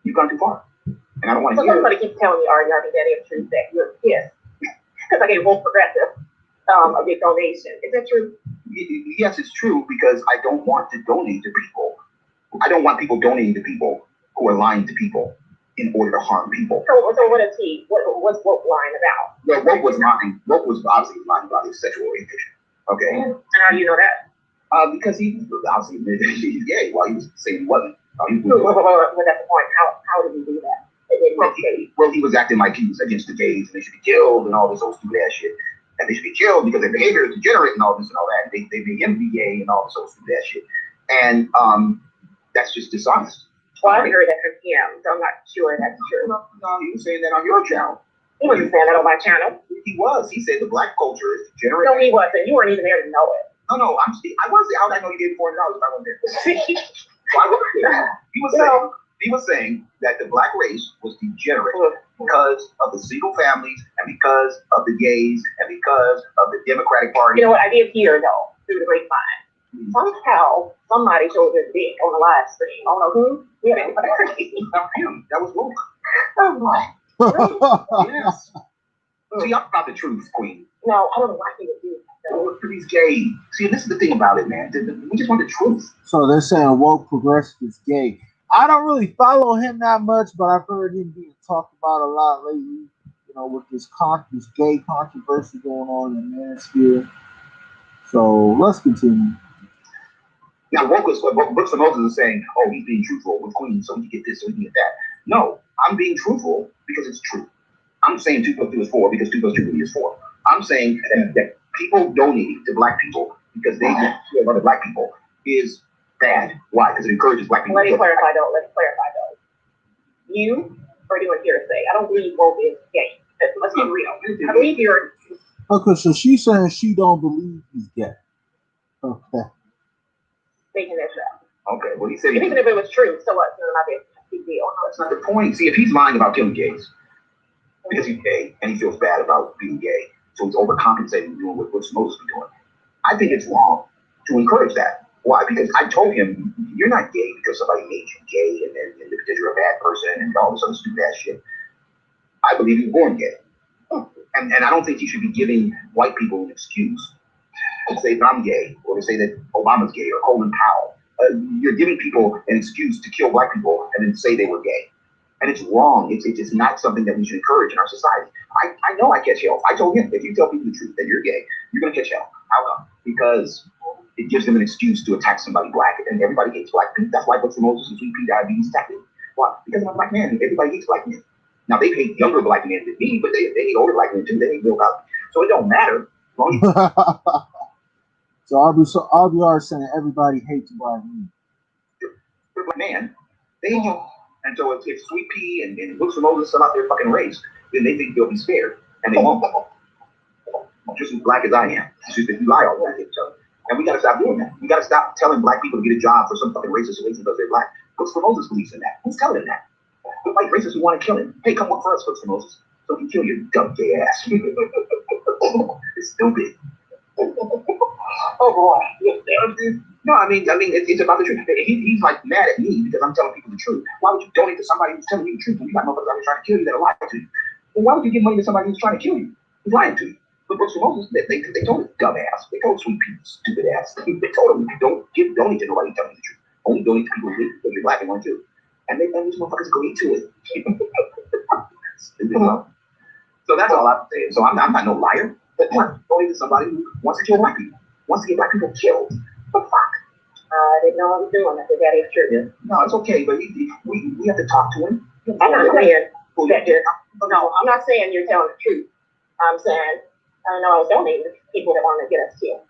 you've gone too far. And I don't want to hear it. Somebody keeps telling me, Artie, that it's true that you're pissed because I gave Wolf Progressive a big donation. Is that true? Yes, it's true, because I don't want to donate to people. I don't want people donating to people who are lying to people in order to harm people. So what is he? What's Woke lying about? Well, Woke was lying. Woke was obviously lying about his sexual orientation. Okay. And how do you know that? Because he obviously admitted he's gay while he was saying he wasn't. Well, that's the point. How did he do that? Well, he was acting like he was against the gays and they should be killed and all this old stupid ass shit. And they should be killed because their behavior is degenerate and all this and all that. They made him be gay and all this old stupid ass shit. And that's just dishonest. Well, I heard that from him, so I'm not sure that's true. No, he was saying that on your channel. He wasn't saying that on my channel. He was. He said the black culture is degenerate. No, he wasn't. You weren't even there to know it. No, I was there. How did I know you gave $400 if I wasn't there? Why wasn't there? He was saying that the black race was degenerate because of the single families and because of the gays and because of the Democratic Party. You know what? I did hear, though, through the grapevine. Somehow, somebody showed their dick on the live stream. I don't know who. Yeah, not him. That was woke. Oh, what? Yes. See, I'm about the truth, Queen. No, I don't know why he would do that. He's gay. See, this is the thing about it, man. We just want the truth. So they're saying woke progressive is gay. I don't really follow him that much, but I've heard him being talked about a lot lately. You know, with this gay controversy going on in the manosphere. So let's continue. Now, Brooks and Moses is saying, "Oh, he's being truthful with Queen, so he get this, so he get that." No, I'm being truthful because it's true. I'm saying 2 + 2 is 4 because 2 + 2 really is 4. I'm saying that people donating to black people because they love other black people is bad. Why? Because it encourages black people. Let me clarify though. You are doing hearsay. I don't believe woke is gay. Let's be real. I believe you're. Okay, so she's saying she don't believe he's gay. Okay. Making this up. Okay, well he said. Even if it was true, so what? It's not a big deal. That's not the point. See, if he's lying about killing gays because he's gay and he feels bad about being gay, so he's overcompensating and doing what Brooks and Moses be doing. I think it's wrong to encourage that. Why? Because I told him, you're not gay because somebody made you gay and then because you're a bad person and all this other stupid ass shit. I believe he was born gay. And I don't think you should be giving white people an excuse to say that I'm gay, or to say that Obama's gay, or Colin Powell. You're giving people an excuse to kill black people and then say they were gay. And it's wrong. It's not something that we should encourage in our society. I know I catch hell. I told him, if you tell people the truth that you're gay, you're going to catch hell. How come? Because it gives them an excuse to attack somebody black, and everybody hates black people. That's why Books and Moses and Sweet Pea Diabetes attack me. Why? Because I'm a black man, and everybody hates black men. Now, they hate younger black men than me, but they hate older black men too. They hate Bill Cosby. So it don't matter. So I'll be always saying everybody hates black men. You're a black man. They hate you. And so if Sweet Pea and Books and Moses sell out their fucking race, then they think they'll be spared, and they won't. Just as black as I am. It's just that you lie all the time. And we got to stop doing that. We got to stop telling black people to get a job for some fucking racist reason because they're black. Books for Moses believes in that. Who's telling him that? The white racists who want to kill him. Hey, come work for us, Books for Moses. So he can kill your dumb gay ass. It's stupid. Oh boy. No, I mean, it's about the truth. He's like mad at me because I'm telling people the truth. Why would you donate to somebody who's telling you the truth when you got motherfuckers out there trying to kill you that are lying to you? Well, why would you give money to somebody who's trying to kill you? Who's lying to you? But Books for Moses, they told his dumb ass. They told Sweet Pea, stupid ass. They told him, don't donate to nobody telling you the truth. Only donate to people who because you're black and want to. And these motherfuckers agreed to it. Stupid. So that's all I'm saying. So I'm not no liar. But I'm donate to somebody who wants to kill black people. Wants to get black people killed. What the fuck? I didn't know what I was doing. I said that is true. Yeah. No, it's okay, but we have to talk to him. I'm not saying that you're, no, I'm not saying you're telling the truth. I'm saying I know I was donating to people that want to get us killed.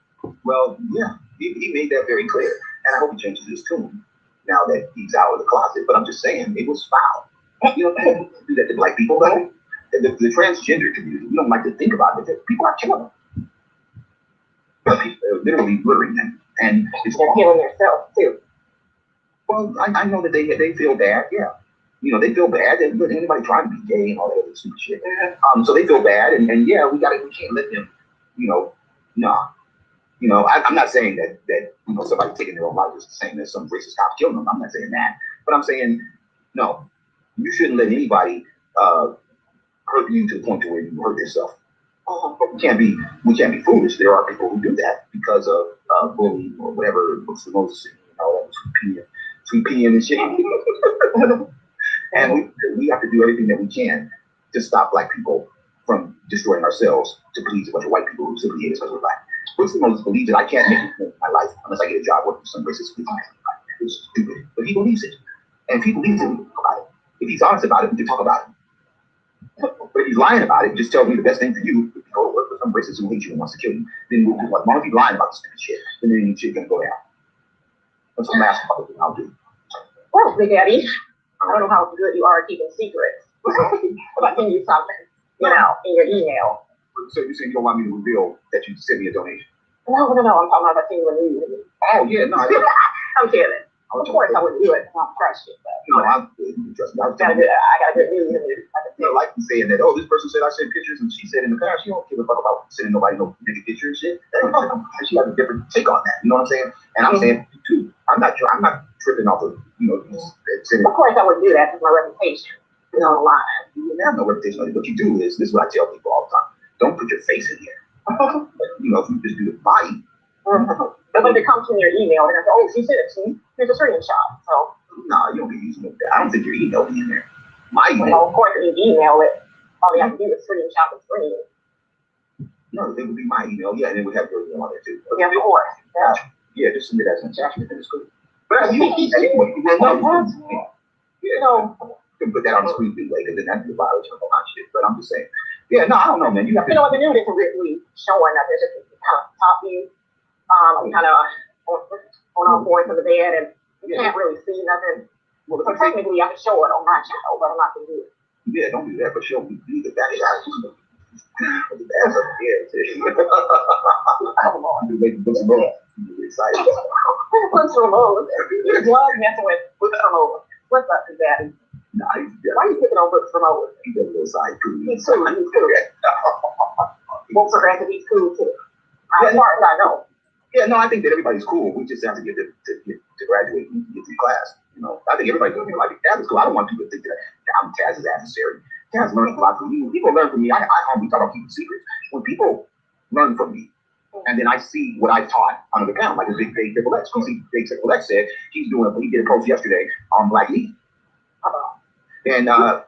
Well, yeah, he made that very clear, and I hope he changes his tune now that he's out of the closet. But I'm just saying, it was foul. You know, do that to black people, though. The transgender community, we don't like to think about it. People are killing them. People are literally murdering them, and they're killing themselves too. Well, I know that they feel bad. Yeah, you know, they feel bad. And anybody trying to be gay and all that other stupid shit. So they feel bad, and yeah, we can't let them. You know, nah. You know, I'm not saying that you know somebody taking their own life is saying that some racist cop killing them. I'm not saying that, but I'm saying no, you shouldn't let anybody hurt you to the point to where you hurt yourself. But we can't be foolish. There are people who do that because of bullying or whatever. Books for Moses, you know, Sweet Pea and shit. And we have to do everything that we can to stop black people from destroying ourselves to please a bunch of white people who simply hate us because we're black. Books for Moses believes that I can't make it in my life unless I get a job working for some racist people. It's stupid, but he believes it, and if he believes it, we can talk about it. If he's honest about it, we can talk about it. But if he's lying about it, just tell me the best thing for you is to go work for some racist who hates you and wants to kill you. Then we'll do what? As long as he's lying about this stupid shit, then the shit's gonna go down. That's the last part of it I'll do. Well, Big Daddy, I don't know how good you are at keeping secrets. But I send you something, you know, in your email. So you're saying you don't want me to reveal that you sent me a donation? No, I'm talking about sending you a news. Oh yeah, no, I'm kidding. Of course I wouldn't do it. I don't trust you. No, I trust me. I got good news. You know, like you saying that, oh, this person said I sent pictures, and she said in the past she don't give a fuck about sending nobody no nigga picture and shit. And she has a different take on that. You know what I'm saying? And I'm saying too. I'm not tripping off of Of course I wouldn't do that. It's my reputation. You know, lying. You have no reputation. What you do is this is what I tell people all the time. Don't put your face in here. You know, if you just do the body. But when it comes from your email, they're like, oh, she sent it to me. Here's a screenshot. So no, you don't be using it. I don't think your email be in there. My email. Well, of course, if you email it, all you have to do is screenshot the screen. No, it would be my email. Yeah, and it would have your email on there too. Yeah, of course. Yeah, just submit as an attachment in the screen. But you know, you can put that on the screen too later, then that's the violation of all that shit. But I'm just saying, yeah, no, I don't know, man. You have to. You know what the news isn't really showing that there's just kind of top view, kind of on all fours of the bed, and you can't really see nothing. Well, so technically, I can show it on my channel, but I'm not gonna do it. Yeah, don't do that, but show me the back shot. That's a come on, you make Books and Moses. You're excited. Books and Moses. You love messing with Books and Moses. What's up, Big Daddy? Nah, why are you picking on Books and Moses? He's a little side cool. He's cool. He's cool. Books are going to be cool too. As far as I know. Yeah, no, I think that everybody's cool. We just have to get to graduate and get through class. You know, I think everybody's going to be like, Taz is cool. I don't want people to think that I'm Taz's adversary. Taz learned a lot from me. People learn from me. We talk about keeping secrets. When people learn from me, and then I see what I taught under the count, like a big Triple X. You see, Big Triple X said he did a post yesterday on Black Meat. And I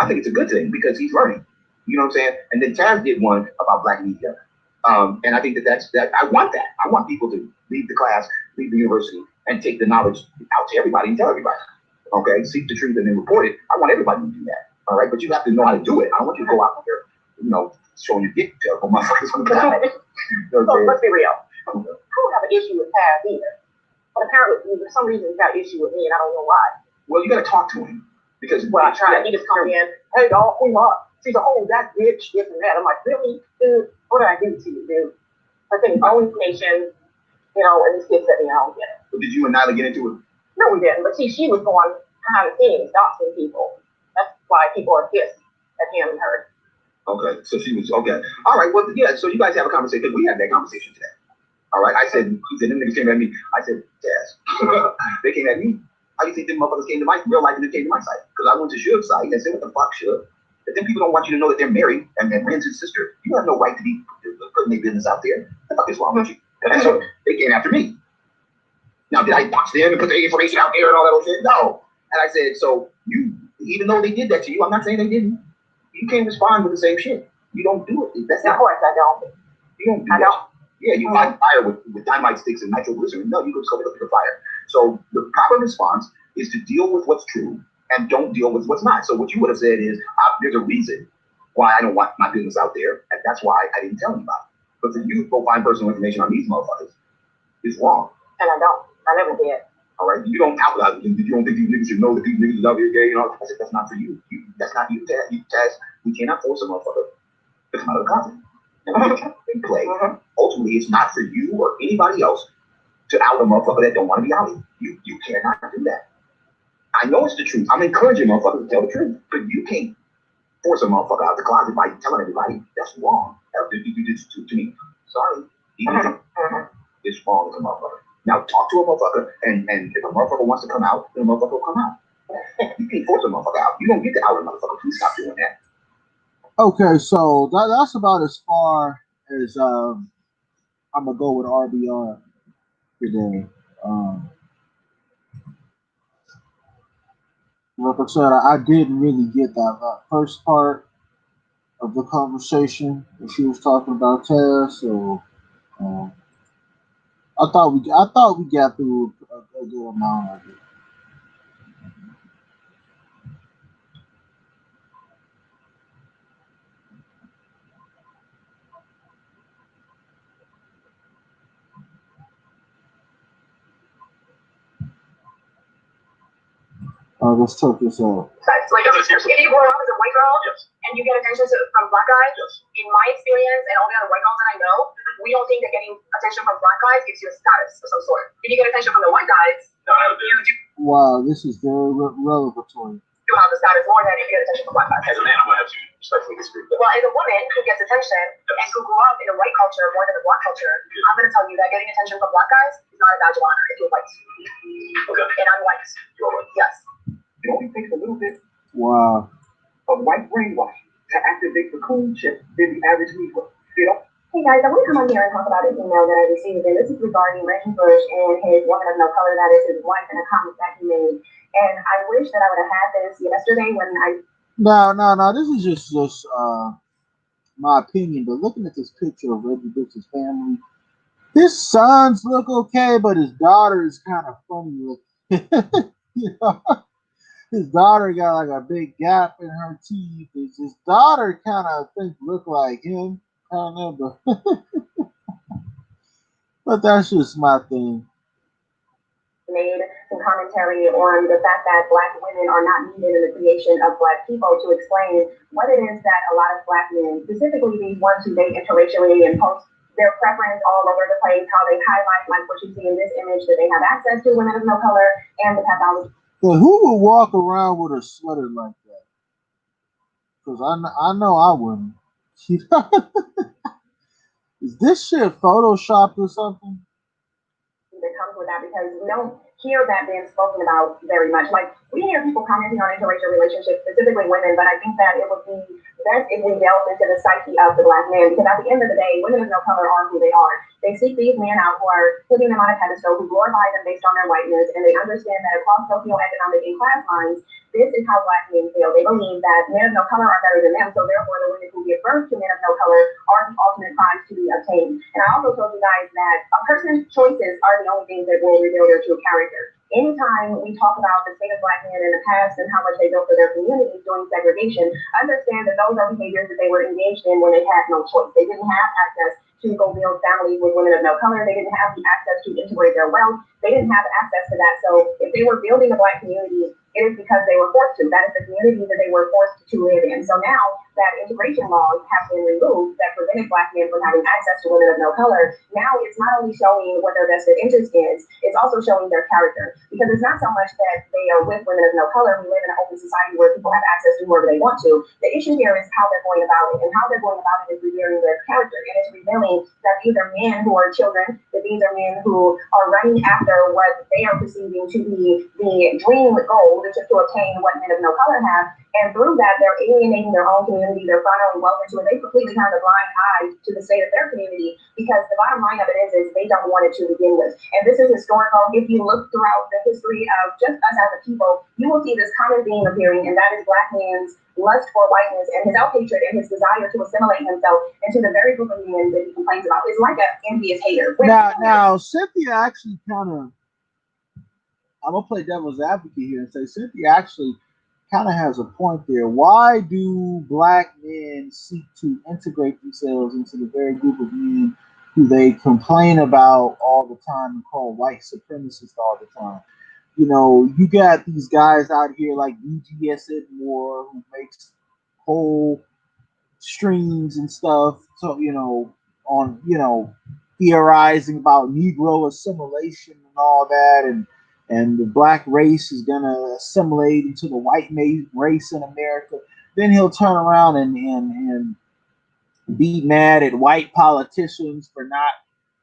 think it's a good thing because he's learning. You know what I'm saying? And then Taz did one about Black media. And I think that I want that. I want people to leave the class, leave the university, and take the knowledge out to everybody and tell everybody. Okay, seek the truth and then report it. I want everybody to do that. All right, but you have to know how to do it. I don't want you to go out there, showing your dick to motherfuckers on the ground. So let's be real. I don't have an issue with Taz either. But apparently, for some reason, he's got an issue with me, and I don't know why. Well, you got to talk to him because I tried. He just come in, hey, y'all, she's a whole that bitch, this and that. I'm like, really, dude? What did I do to you, dude? I think own nation, and these kids said, I don't get it. But did you and Nyla get into it? No, we didn't. But see, she was going behind the scenes, doxing people. That's why people are pissed at him and her. Okay, so she was okay. All right, well, yeah. So you guys have a conversation. We had that conversation today. All right, I said, them niggas came at me. I said, Taz, they came at me. How do you think them motherfuckers came to my real life and they came to my site? Because I went to Shug's site and said, what the fuck, Shug? But then people don't want you to know that they're married and Ren's his sister. You have no right to be putting their business out there. What the fuck is wrong with you? And so they came after me. Now, did I box them and put the information out there and all that old shit? No. And I said, so you, even though they did that to you, I'm not saying they didn't. You can't respond with the same shit. You don't do it. That's not. Of course, I don't. You don't do that. Yeah, you light fire with dynamite sticks and nitroglycerin. No, you go cover up the fire. So the proper response is to deal with what's true and don't deal with what's not. So what you would have said is, there's a reason why I don't want my business out there, and that's why I didn't tell anybody. But for you to go find personal information on these motherfuckers is wrong. And I don't. I never did. All right, you don't outlaw. You don't think these niggas should know that these niggas is out here gay? I said that's not for you. That's not you, Taz. We cannot force a motherfucker to come out of the closet and play. Ultimately, it's not for you or anybody else to out a motherfucker that don't want to be out. You cannot do that. I know it's the truth. I'm encouraging motherfuckers to tell the truth, but you can't force a motherfucker out the closet by telling everybody. That's wrong. To me, sorry, it's wrong as a motherfucker. Now talk to a motherfucker, and if a motherfucker wants to come out, then a motherfucker will come out. You can't force a motherfucker out. You don't get to out a motherfucker. Please stop doing that. Okay, so that's about as far as I'm gonna go with RBR today. Like I said, I didn't really get that first part of the conversation that she was talking about Taz. So I thought we got through a good amount of it. Let's check this out. Like, if you grow up as a white girl and you get attention from black guys, in my experience and all the other white girls that I know, we don't think that getting attention from black guys gives you a status of some sort. If you get attention from the white guys, you do. Wow, this is very revelatory. You have the status more than if you get attention from black guys. As a man, I'm going to have to respectfully disagree with that. Well, as a woman who gets attention and who grew up in a white culture more than the black culture, I'm going to tell you that getting attention from black guys is not a badge of honor if you're white. Okay. And I'm white. You're right. Yes. It only takes a little bit Wow. of white brainwash to activate the cool chip than the average Negro. Hey guys, I want to come on here and talk about an email that I received, and this is regarding Reggie Bush and his woman of no color that is his wife and a comment that he made. And I wish that I would have had this yesterday when I. No. This is just my opinion, but looking at this picture of Reggie Bush's family, his sons look okay, but his daughter is kind of funny looking. His daughter got like a big gap in her teeth. His daughter kind of look like him, kind of, but that's just my thing. Made some commentary on the fact that black women are not needed in the creation of black people to explain what it is that a lot of black men, specifically these ones who date interracially and post their preference all over the place, how they highlight like what you see in this image that they have access to women of no color and the pathology. But who would walk around with a sweater like that? Because I know I wouldn't. Is this shit photoshopped or something? That comes with that because hear that being spoken about very much. Like, we hear people commenting on interracial relationships, specifically women, but I think that it would be best if we delve into the psyche of the Black man, because at the end of the day, women of no color are who they are. They seek these men out who are putting them on a pedestal, who glorify them based on their whiteness, and they understand that across socioeconomic and class lines, this is how Black men feel. They believe that men of no color are better than them, so therefore the women who give birth to men of no color are the ultimate prize to be obtained. And I also told you guys that a person's choices are the only things that will reveal their true character. Anytime we talk about the state of Black men in the past and how much they built for their communities during segregation, understand that those are behaviors that they were engaged in when they had no choice. They didn't have access to go build families with women of no color. They didn't have the access to integrate their wealth. They didn't have access to that. So if they were building a Black community, it is because they were forced to. That is the community that they were forced to live in. So now that integration laws have been removed that prevented Black men from having access to women of no color, now it's not only showing what their vested interest is, it's also showing their character. Because it's not so much that they are with women of no color. We live in an open society where people have access to whoever they want to. The issue here is how they're going about it. And how they're going about it is revealing their character. And it's revealing that these are men who are children, that these are men who are running after what they are perceiving to be the dream goal, which is to obtain what men of no color have. And through that, they're alienating their own community. They're funneling wealth into it. They completely turn a blind eye to the state of their community, because the bottom line of it is they don't want it to begin with. And this is historical. If you look throughout the history of just us as a people, you will see this common theme appearing, and that is Black man's lust for whiteness and his self-hatred and his desire to assimilate himself into the very group of men that he complains about. It's like an envious hater. Now, Cynthia actually I'm gonna play devil's advocate here and say Cynthia actually kind of has a point there. Why do Black men seek to integrate themselves into the very group of men who they complain about all the time and call white supremacists all the time? You know, you got these guys out here like BGS Moore who makes whole streams and stuff. So, theorizing about Negro assimilation and all that, and the Black race is gonna assimilate into the white race in America. Then he'll turn around and be mad at white politicians for not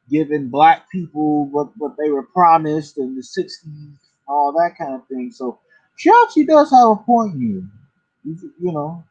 giving Black people what they were promised in the 60s, all that kind of thing. So she actually does have a point here. You know.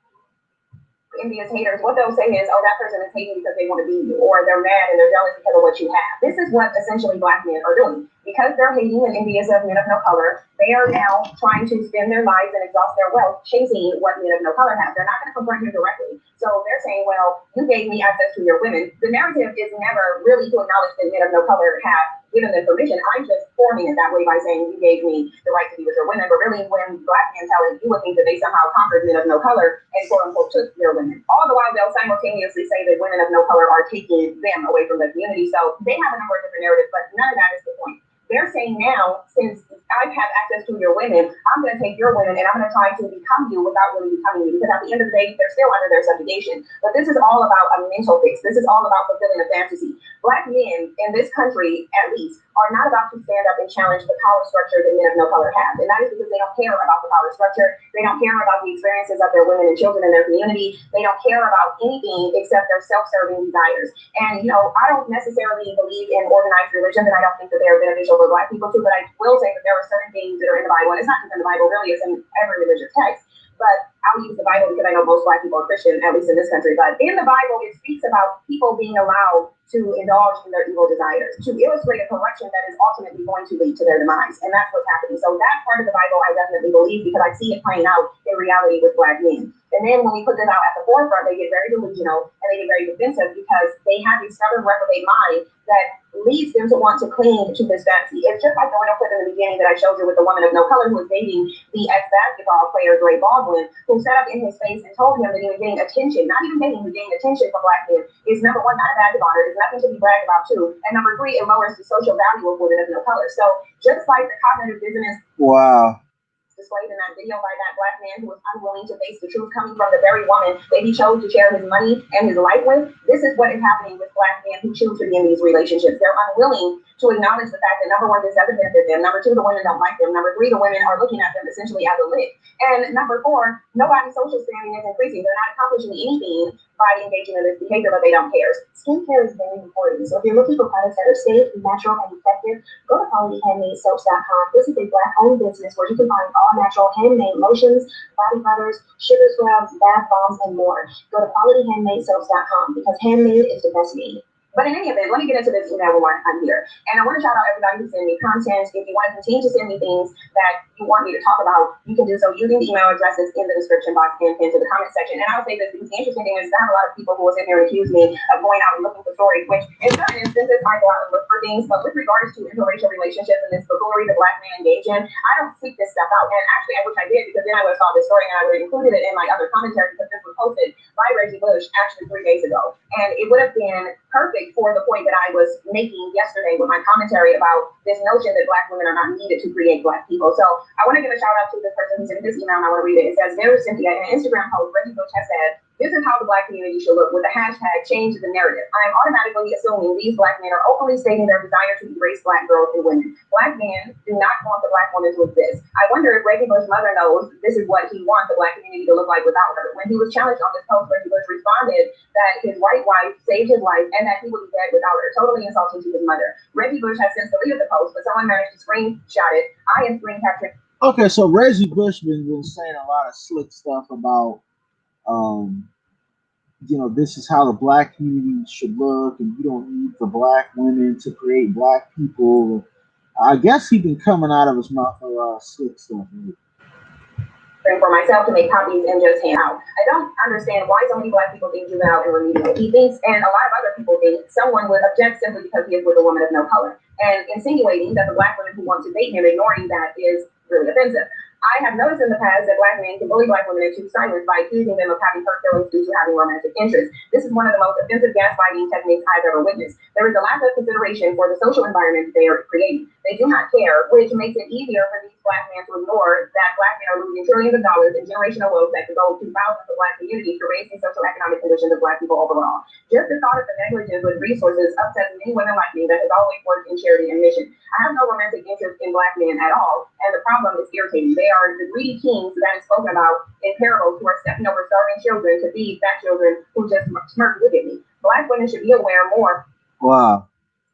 Envious haters, what they'll say is, oh, that person is hating because they want to be you, or they're mad and they're jealous because of what you have. This is what essentially Black men are doing. Because they're hating and envious of men of no color, they are now trying to spend their lives and exhaust their wealth chasing what men of no color have. They're not going to confront you directly. So they're saying, well, you gave me access to your women. The narrative is never really to acknowledge that men of no color have given them permission. I'm just forming it that way by saying you gave me the right to be with your women. But really, when Black men tell it, you would think that they somehow conquered men of no color and quote unquote took their women. All the while they'll simultaneously say that women of no color are taking them away from the community. So they have a number of different narratives, but none of that is the point. They're saying now, since I have access to your women, I'm going to take your women and I'm going to try to become you without really becoming you. Because at the end of the day, they're still under their subjugation. But this is all about a mental fix. This is all about fulfilling a fantasy. Black men in this country, at least, are not about to stand up and challenge the power structure that men of no color have. And that is because they don't care about the power structure. They don't care about the experiences of their women and children in their community. They don't care about anything except their self-serving desires. And, I don't necessarily believe in organized religion, and I don't think that they are beneficial for Black people too, but I will say that there are certain things that are in the Bible, and it's not just in the Bible, really, it's in every religious text. But I'll use the Bible because I know most Black people are Christian, at least in this country. But in the Bible, it speaks about people being allowed to indulge in their evil desires, to illustrate a corruption that is ultimately going to lead to their demise. And that's what's happening. So that part of the Bible I definitely believe, because I see it playing out in reality with Black men. And then when we put this out at the forefront, they get very delusional and they get very defensive because they have a stubborn reprobate mind that leads them to want to cling to this fantasy. It's just like the little clip in the beginning that I showed you with the woman of no color who was dating the ex-basketball player, Dre Baldwin, who sat up in his face and told him that he was getting attention, not even dating, he was getting attention from Black men. Is number one, not a badge of honor. It's nothing to be bragged about too. And number three, it lowers the social value of women of no color. So just like the cognitive dissonance. Wow. Displayed in that video by that Black man who was unwilling to face the truth coming from the very woman that he chose to share his money and his life with. This is what is happening with Black men who choose to be in these relationships. They're unwilling to acknowledge the fact that number one, this doesn't benefit them. Number two, the women don't like them. Number three, the women are looking at them essentially as a lick. And number four, nobody's social standing is increasing. They're not accomplishing anything by engaging in this behavior, but they don't care. Skincare is very important. So if you're looking for products that are safe, natural, and effective, go to qualityhandmadesoaps.com. This is a Black-owned business where you can find all natural handmade lotions, body butters, sugar scrubs, bath bombs, and more. Go to qualityhandmadesoaps.com because handmade is the best made. But in any event, let me get into this email while I'm here. And I want to shout out everybody who sent me content. If you want to continue to send me things that you want me to talk about, you can do so using the email addresses in the description box and into the comment section. And I'll say this because the interesting thing is I have a lot of people who will sit here and accuse me of going out and looking for stories, which in certain instances I go out and look for things. But with regards to interracial relationships and this buffoonery the Black men engage in, I don't seek this stuff out. And actually, I wish I did because then I would have saw this story and I would have included it in my other commentary because this was posted by Reggie Bush actually 3 days ago. And it would have been perfect for the point that I was making yesterday with my commentary about this notion that Black women are not needed to create Black people. So I want to give a shout out to the person who sent this email and I want to read it. It says, "There is Cynthia, in an Instagram post, Reggie Bush has said, this is how the Black community should look with the hashtag change the narrative. I am automatically assuming these Black men are openly stating their desire to erase Black girls and women. Black men do not want the Black woman to exist. I wonder if Reggie Bush's mother knows this is what he wants the Black community to look like without her. When he was challenged on this post, Reggie Bush responded that his white wife saved his life and that he would be dead without her, totally insulting to his mother. Reggie Bush has since deleted the post, but someone managed to screenshot it. I am screen capturing." Okay, so Reggie Bush been saying a lot of slick stuff about this is how the Black community should look, and you don't need for Black women to create Black people. I guess he's been coming out of his mouth a lot of slick stuff. For myself to make copies and just hand out. I don't understand why so many Black people think juvenile and remedial. He thinks, and a lot of other people think, someone would object simply because he is with a woman of no color. And insinuating that the Black women who want to date him, ignoring that is really offensive. I have noticed in the past that Black men can bully Black women into silence by accusing them of having hurt feelings due to having romantic interest. This is one of the most offensive gaslighting techniques I've ever witnessed. There is a lack of consideration for the social environment they are creating. They do not care, which makes it easier for these Black men to ignore that Black men are losing trillions of dollars in generational wealth that could go to thousands of Black communities to raise the social economic conditions of Black people overall. Just the thought of the negligence with resources upsets many women like me that has always worked in charity and mission. I have no romantic interest in Black men at all, and the problem is irritating. They are the greedy kings that is spoken about in parables who are stepping over starving children to feed fat children who just smirk wickedly. Black women should be aware more. Wow.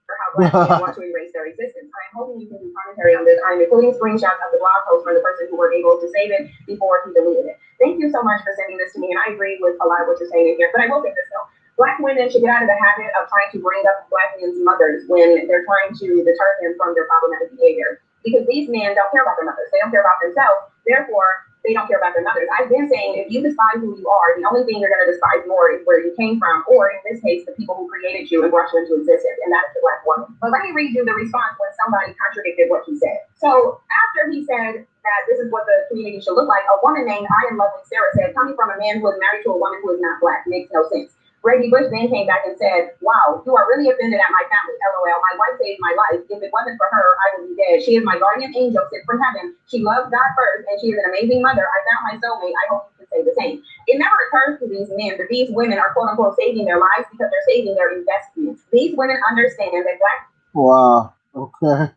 For how Black men want to erase their existence. I am hoping you can do commentary on this. I am including screenshots of the blog post from the person who were able to save it before he deleted it. Thank you so much for sending this to me, and I agree with a lot of what you're saying in here, but I will say this though. Black women should get out of the habit of trying to bring up Black men's mothers when they're trying to deter them from their problematic behavior. Because these men don't care about their mothers. They don't care about themselves. Therefore, they don't care about their mothers. I've been saying if you despise who you are, the only thing you're going to despise more is where you came from, or in this case, the people who created you and brought you into existence, and that is the Black woman. But let me read you the response when somebody contradicted what he said. So after he said that this is what the community should look like, a woman named I Am Lovely Sarah said, coming from a man who is married to a woman who is not Black makes no sense. Reggie Bush then came back and said, wow, you are really offended at my family. LOL, my wife saved my life. If it wasn't for her, I would be dead. She is my guardian angel sent from heaven. She loves God first, and she is an amazing mother. I found my soulmate. I hope you can say the same. It never occurs to these men that these women are quote unquote saving their lives because they're saving their investments. These women understand that Black. Wow. Okay.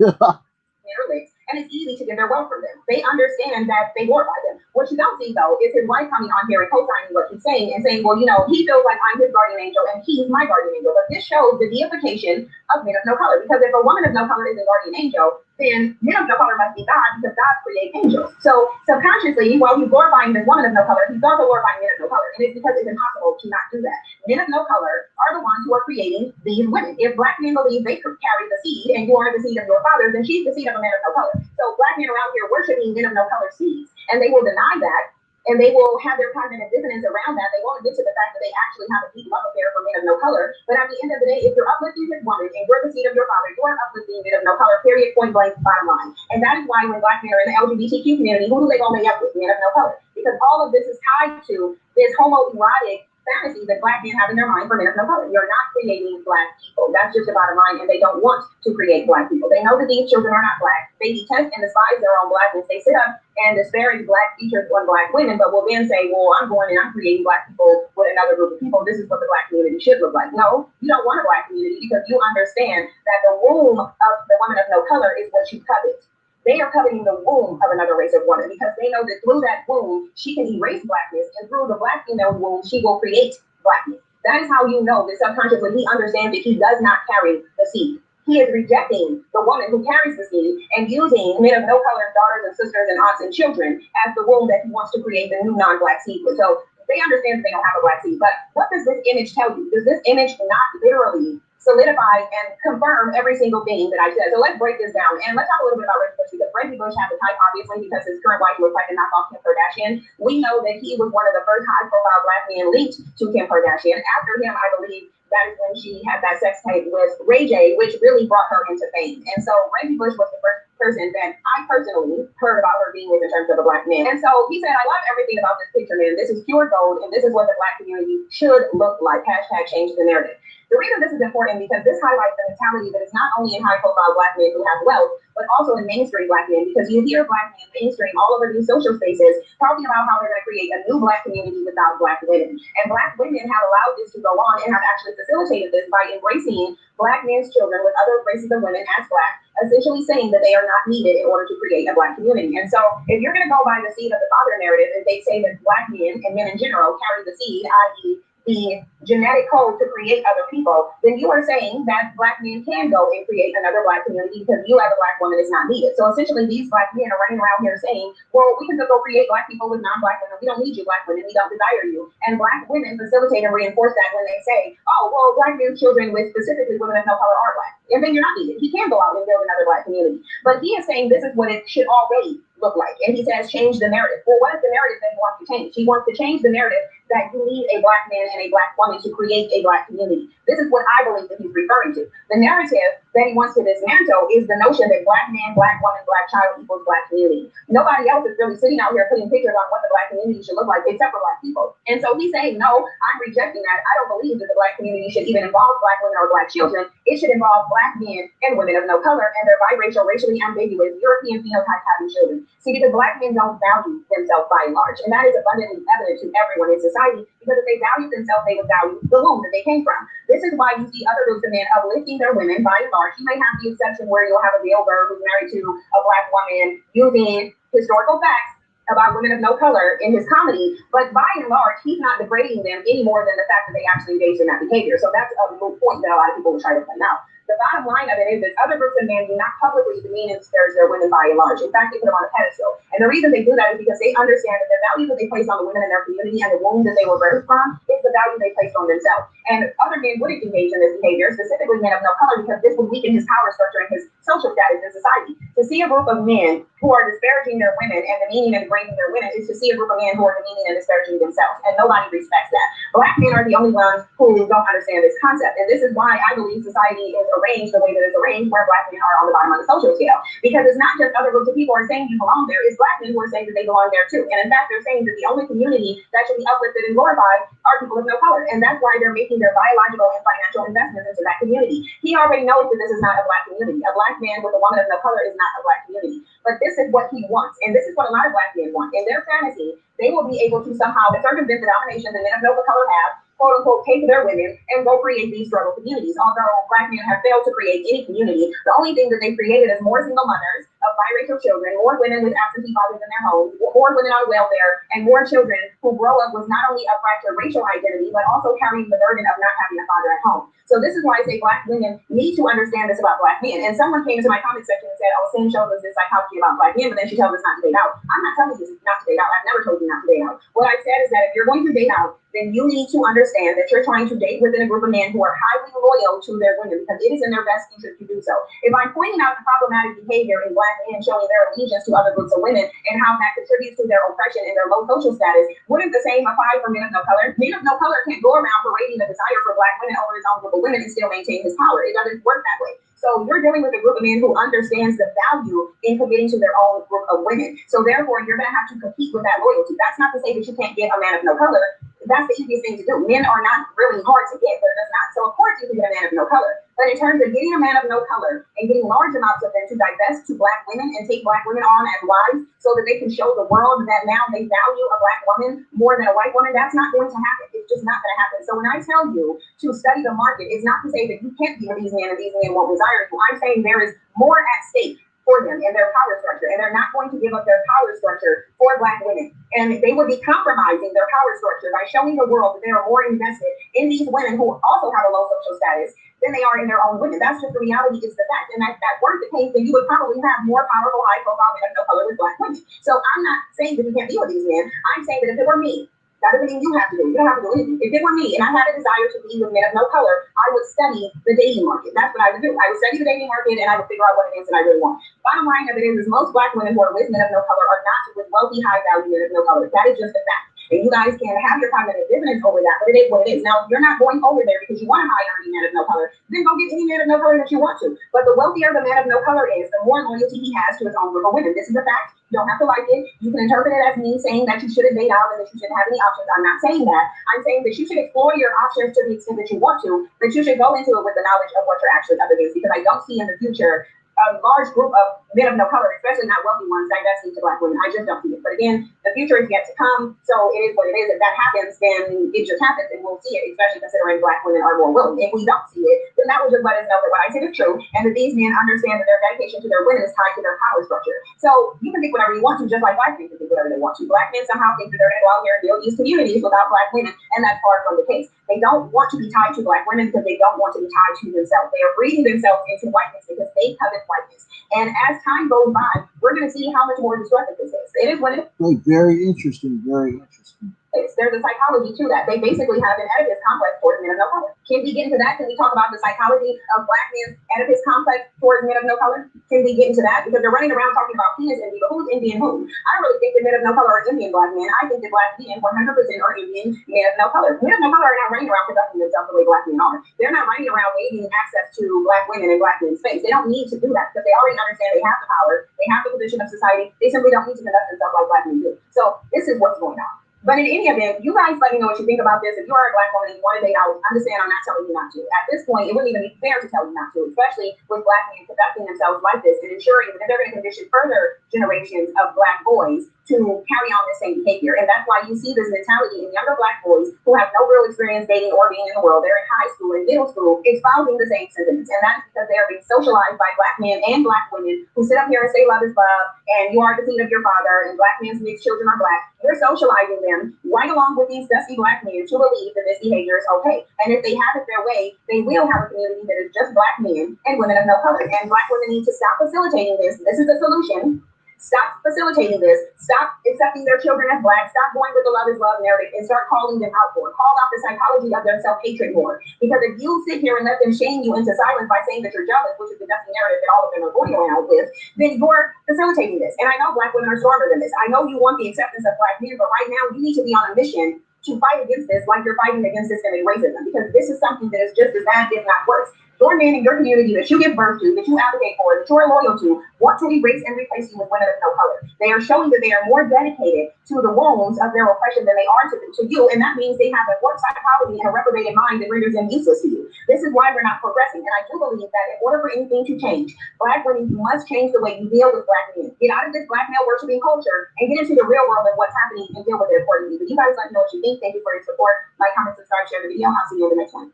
And it's easy to get their wealth from them. They understand that they glorify them. What you don't see, though, is his wife coming on here and co-signing what he's saying and saying, well, he feels like I'm his guardian angel and he's my guardian angel. But this shows the deification of men of no color. Because if a woman of no color is a guardian angel, then men of no color must be God because God creates angels. So subconsciously, while he's glorifying this woman of no color, he's also glorifying men of no color. And it's because it's impossible to not do that. Men of no color are the ones who are creating these women. If Black men believe they could carry the seed and you are the seed of your father, then she's the seed of a man of no color. So Black men around here worshiping men of no color seeds, and they will deny that, and they will have their cognitive dissonance around that. They won't admit to the fact that they actually have a deep love affair for men of no color. But at the end of the day, if you're uplifting this woman and you're the seed of your father, you are uplifting men of no color, period, point blank, bottom line. And that is why when Black men are in the LGBTQ community, who do they gonna lay up with? Men of no color. Because all of this is tied to this homoerotic fantasy that Black men have in their mind for men of no color. You're not creating Black people. That's just the bottom line, and they don't want to create Black people. They know that these children are not Black. They detest and despise their own Blackness. They sit up and disparage Black features on Black women, but will then say, well, I'm going and I'm creating Black people with another group of people. This is what the Black community should look like. No, you don't want a Black community because you understand that the womb of the woman of no color is what you covet. They are coveting the womb of another race of woman because they know that through that womb, she can erase Blackness, and through the Black female womb, she will create black men. That is how you know that subconsciously he understands that he does not carry the seed. He is rejecting the woman who carries the seed and using men of no color, daughters and sisters and aunts and children as the womb that he wants to create the new non-black seed with. So they understand that they don't have a black seed. But what does this image tell you? Does this image not literally solidify and confirm every single thing that I said? So let's break this down and let's talk a little bit about Reggie Bush, because Reggie Bush has a type, obviously, because his current wife looks like a knockoff Kim Kardashian. We know that he was one of the first high-profile black men linked to Kim Kardashian. After him, I believe that is when she had that sex tape with Ray J, which really brought her into fame. And so Reggie Bush was the first person that I personally heard about her being with in terms of a black man. And so he said, I love everything about this picture, man. This is pure gold, and this is what the black community should look like. Hashtag change the narrative. The reason this is important because this highlights the mentality that is not only in high-profile black men who have wealth, but also in mainstream black men, because you hear black men mainstream all over these social spaces talking about how they're going to create a new black community without black women. And black women have allowed this to go on and have actually facilitated this by embracing black men's children with other races of women as black, essentially saying that they are not needed in order to create a black community. And so if you're going to go by the seed of the father narrative, and they say that black men and men in general carry the seed, i.e., the genetic code to create other people, then you are saying that black men can go and create another black community because you as a black woman is not needed. So essentially these black men are running around here saying, well, we can just go create black people with non-black women. We don't need you black women. We don't desire you. And black women facilitate and reinforce that when they say, oh, well, black men's children with specifically women of no color are black. And then you're not needed. He can go out and build another black community. But he is saying this is what it should already look like. And he says, change the narrative. Well, what is the narrative that he wants to change? He wants to change the narrative that you need a black man and a black woman to create a black community. This is what I believe that he's referring to. The narrative that he wants to dismantle is the notion that black man, black woman, black child equals black community. Nobody else is really sitting out here putting pictures on what the black community should look like except for black people. And so he's saying, no, I'm rejecting that. I don't believe that the black community should even involve black women or black children. It should involve black men and women of no color and their biracial, racially ambiguous, European phenotype having children. See, because black men don't value themselves by and large. And that is abundantly evident to everyone in society, because if they value themselves, they would value the womb that they came from. This is why you see other groups of men uplifting their women by and large. You may have the exception where you'll have a Bill Burr who's married to a black woman using historical facts about women of no color in his comedy, but by and large, he's not degrading them any more than the fact that they actually engaged in that behavior. So that's a moot point that a lot of people will try to point out. The bottom line of it is that other groups of men do not publicly demean and disparage their women by and large. In fact, they put them on a pedestal. And the reason they do that is because they understand that the value that they place on the women in their community and the womb that they were birthed from is the value they placed on themselves. And other men wouldn't engage in this behavior, specifically men of no color, because this would weaken his power structure and his social status in society. To see a group of men who are disparaging their women and demeaning and degrading their women is to see a group of men who are demeaning and disparaging themselves. And nobody respects that. Black men are the only ones who don't understand this concept. And this is why I believe society is arranged the way that it's arranged, where black men are on the bottom of the social scale. Because it's not just other groups of people who are saying you belong there, it's black men who are saying that they belong there too. And in fact, they're saying that the only community that should be uplifted and glorified are people of no color. And that's why they're making their biological and financial investments into that community. He already knows that this is not a black community. A black man with a woman of no color is not a black community. But this is what he wants. And this is what a lot of black men want. In their fantasy, they will be able to somehow circumvent the domination that men of no color have, quote unquote, take their women and go create these struggle communities. Although black men have failed to create any community, the only thing that they created is more single mothers of biracial children, more women with absentee fathers in their homes, more women on welfare, and more children who grow up with not only a fractured racial identity, but also carrying the burden of not having a father at home. So this is why I say black women need to understand this about black men. And someone came into my comment section and said, oh, Sin shows us this psychology about black men, but then she tells us not to date out. I'm not telling you not to date out. I've never told you not to date out. What I said is that if you're going to date out, then you need to understand that you're trying to date within a group of men who are highly loyal to their women, because it is in their best interest to do so. If I'm pointing out the problematic behavior in black men showing their allegiance to other groups of women and how that contributes to their oppression and their low social status, wouldn't the same apply for men of no color? Men of no color can't go around parading the desire for black women over his own group of women and still maintain his power. It doesn't work that way. So you're dealing with a group of men who understands the value in committing to their own group of women. So therefore, you're going to have to compete with that loyalty. That's not to say that you can't get a man of no color. That's the easiest thing to do. Men are not really hard to get, but it's not. So of course you can get a man of no color. But in terms of getting a man of no color and getting large amounts of them to divest to black women and take black women on as wives so that they can show the world that now they value a black woman more than a white woman, that's not going to happen. It's just not going to happen. So when I tell you to study the market, it's not to say that you can't be with these men and these men won't desire you. I'm saying there is more at stake for them and their power structure, and they're not going to give up their power structure for Black women. And they would be compromising their power structure by showing the world that they are more invested in these women who also have a low social status than they are in their own women. That's just the reality, is the fact. And if that weren't the case, then you would probably have more powerful, high-profile men of no color with Black women. So I'm not saying that you can't deal with these men. I'm saying that if it were me, that doesn't mean you have to do it. You don't have to do anything. If it were me and I had a desire to be with men of no color, I would study the dating market. That's what I would do. I would study the dating market and I would figure out what it is that I really want. Bottom line of it is most Black women who are with men of no color are not with wealthy, high-value men of no color. That is just a fact. And you guys can have your cognitive dissonance over that, but it is what it is. Now, if you're not going over there because you want a high-earning man of no color, then go get any man of no color that you want to. But the wealthier the man of no color is, the more loyalty he has to his own group of women. This is a fact. You don't have to like it. You can interpret it as me saying that you shouldn't date out and that you shouldn't have any options. I'm not saying that. I'm saying that you should explore your options to the extent that you want to, but you should go into it with the knowledge of what you're actually up against, because I don't see in the future a large group of men of no color, especially not wealthy ones, divesting to Black women. I just don't see it. But again, the future is yet to come, so it is what it is. If that happens, then it just happens, and we'll see it, especially considering Black women are more willing. If we don't see it, then that will just let us know that what I said is true, and that these men understand that their dedication to their women is tied to their power structure. So you can think whatever you want to, just like Black men can think whatever they want to. Black men somehow think that they're going to go out here and build these communities without Black women, and that's far from the case. They don't want to be tied to Black women because they don't want to be tied to themselves. They are breeding themselves into whiteness because they covet whiteness. And as time goes by, we're going to see how much more destructive this is. It is what it is. Like, very interesting, very interesting. There's a psychology to that. They basically have an Oedipus complex towards men of no color. Can we get into that? Can we talk about the psychology of Black men's Oedipus complex towards men of no color? Can we get into that? Because they're running around talking about penis envy, but who's envying whom? I don't really think that men of no color are envying Black men. I think that Black men 100% are envying men of no color. Men of no color are not running around conducting themselves the way Black men are. They're not running around waiting access to Black women and Black men's space. They don't need to do that because they already understand they have the power. They have the position of society. They simply don't need to conduct themselves like Black men do. So this is what's going on. But in any event, you guys let me know what you think about this. If you are a Black woman and you want to date out, understand I'm not telling you not to. At this point, it wouldn't even be fair to tell you not to, especially with Black men conducting themselves like this and ensuring that they're going to condition further generations of Black boys to carry on the same behavior. And that's why you see this mentality in younger Black boys who have no real experience dating or being in the world. They're in high school and middle school espousing the same sentiments. And that's because they are being socialized by Black men and Black women who sit up here and say love is love and you are the seed of your father and Black men's mixed children are Black. You're socializing them right along with these dusty Black men to believe that this behavior is okay. And if they have it their way, they will have a community that is just Black men and women of no color. And Black women need to stop facilitating this. This is the solution. Stop facilitating this. Stop accepting their children as Black. Stop going with the love is love narrative and start calling them out for it. Call out the psychology of their self-hatred more. Because if you sit here and let them shame you into silence by saying that you're jealous, which is the dusty narrative that all of them are going around with, then you're facilitating this. And I know Black women are stronger than this. I know you want the acceptance of Black men, but right now you need to be on a mission to fight against this like you're fighting against systemic racism. Because this is something that is just as bad, if not worse. Your men in your community that you give birth to, that you advocate for, that you are loyal to, want to erase and replace you with women of no color. They are showing that they are more dedicated to the wounds of their oppression than they are to you, and that means they have a warped psychology and a reprobated mind that renders them useless to you. This is why we're not progressing, and I do believe that in order for anything to change, Black women, you must change the way you deal with Black men. Get out of this Black male worshiping culture and get into the real world of what's happening and deal with it accordingly. But you guys let me know what you think. Thank you for your support. Like, comment, subscribe, share the video. I'll see you in the next one.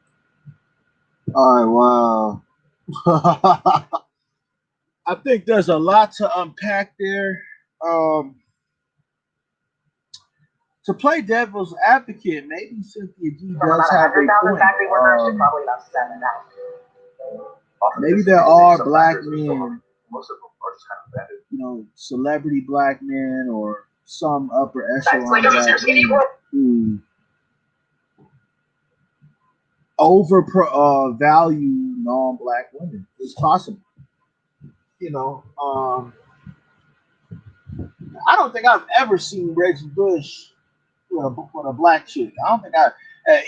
All right, wow. I think there's a lot to unpack there. To play devil's advocate, maybe Cynthia G does have a point. Probably about 7,000. Maybe there are Black men, Most of them are just kind of vetted. you know, celebrity Black men or some upper echelon Black men who value non-Black women. It's possible. You know, I don't think I've ever seen Reggie Bush with a Black chick. I don't think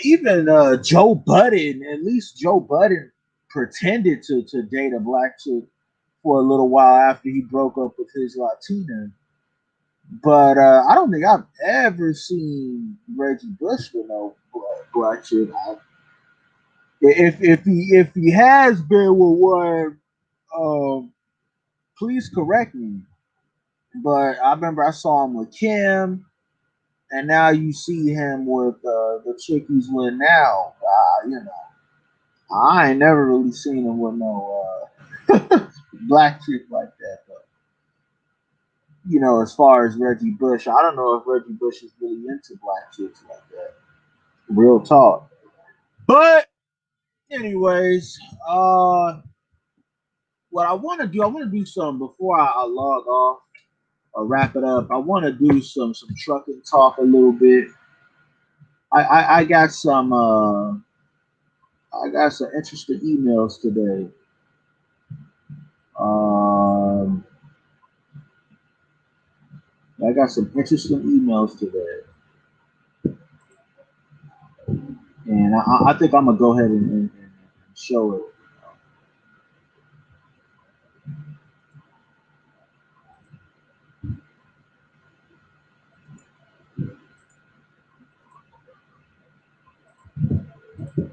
even Joe Budden, at least Joe Budden pretended to date a Black chick for a little while after he broke up with his Latina. But I don't think I've ever seen Reggie Bush with no Black chick. If he has been with one, please correct me. But I remember I saw him with Kim, and now you see him with the chick he's with now. You know, I ain't never really seen him with no Black chick like that though. you know, as far as Reggie Bush, I don't know if Reggie Bush is really into black chicks like that. Real talk. But anyways, what I want to do, I want to do some before I log off or wrap it up. I want to do some trucking talk a little bit. I got some interesting emails today. I got some interesting emails today, and I think I'm gonna go ahead and show it.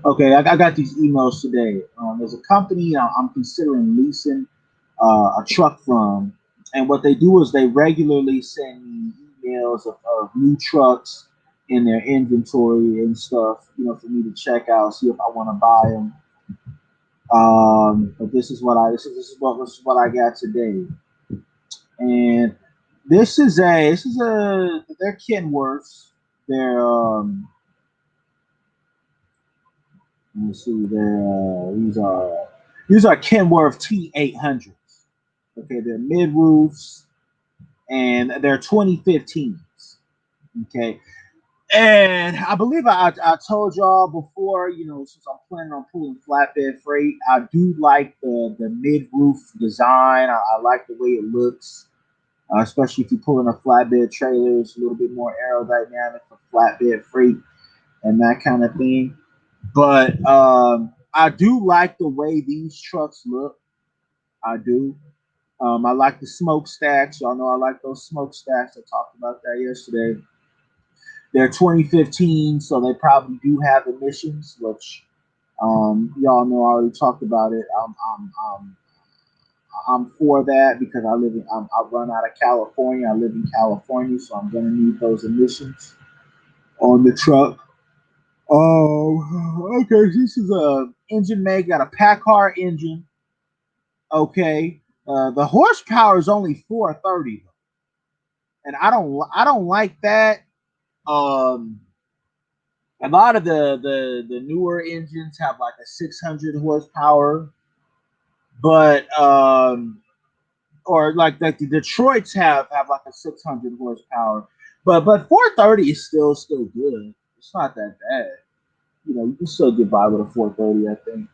Okay, I got these emails today. There's a company I'm considering leasing a truck from, and what they do is they regularly send me emails of new trucks in their inventory and stuff, you know, for me to check out, see if I want to buy them. But this is what I got today, and they're Kenworths. They're let me see. These are Kenworth T800s. Okay, they're mid roofs and they're 2015s. Okay, and I believe I told y'all before, you know, since I'm planning on pulling flatbed freight, I do like the mid roof design. I like the way it looks, especially if you're pulling a flatbed trailer. It's a little bit more aerodynamic for flatbed freight and that kind of thing. But I do like the way these trucks look. I do. I like the smokestacks. Y'all know I like those smokestacks. I talked about that yesterday. They're 2015, so they probably do have emissions, which y'all know I already talked about it. I'm for that because I run out of California. I live in California, so I'm gonna need those emissions on the truck. Oh, okay. This is a engine make. Got a Packard engine. Okay. The horsepower is only 430, and I don't like that. Um, a lot of the newer engines have like a 600 horsepower, but or like the Detroits have like a 600 horsepower, but 430 is still good. It's not that bad. You know, you can still get by with a 430, I think.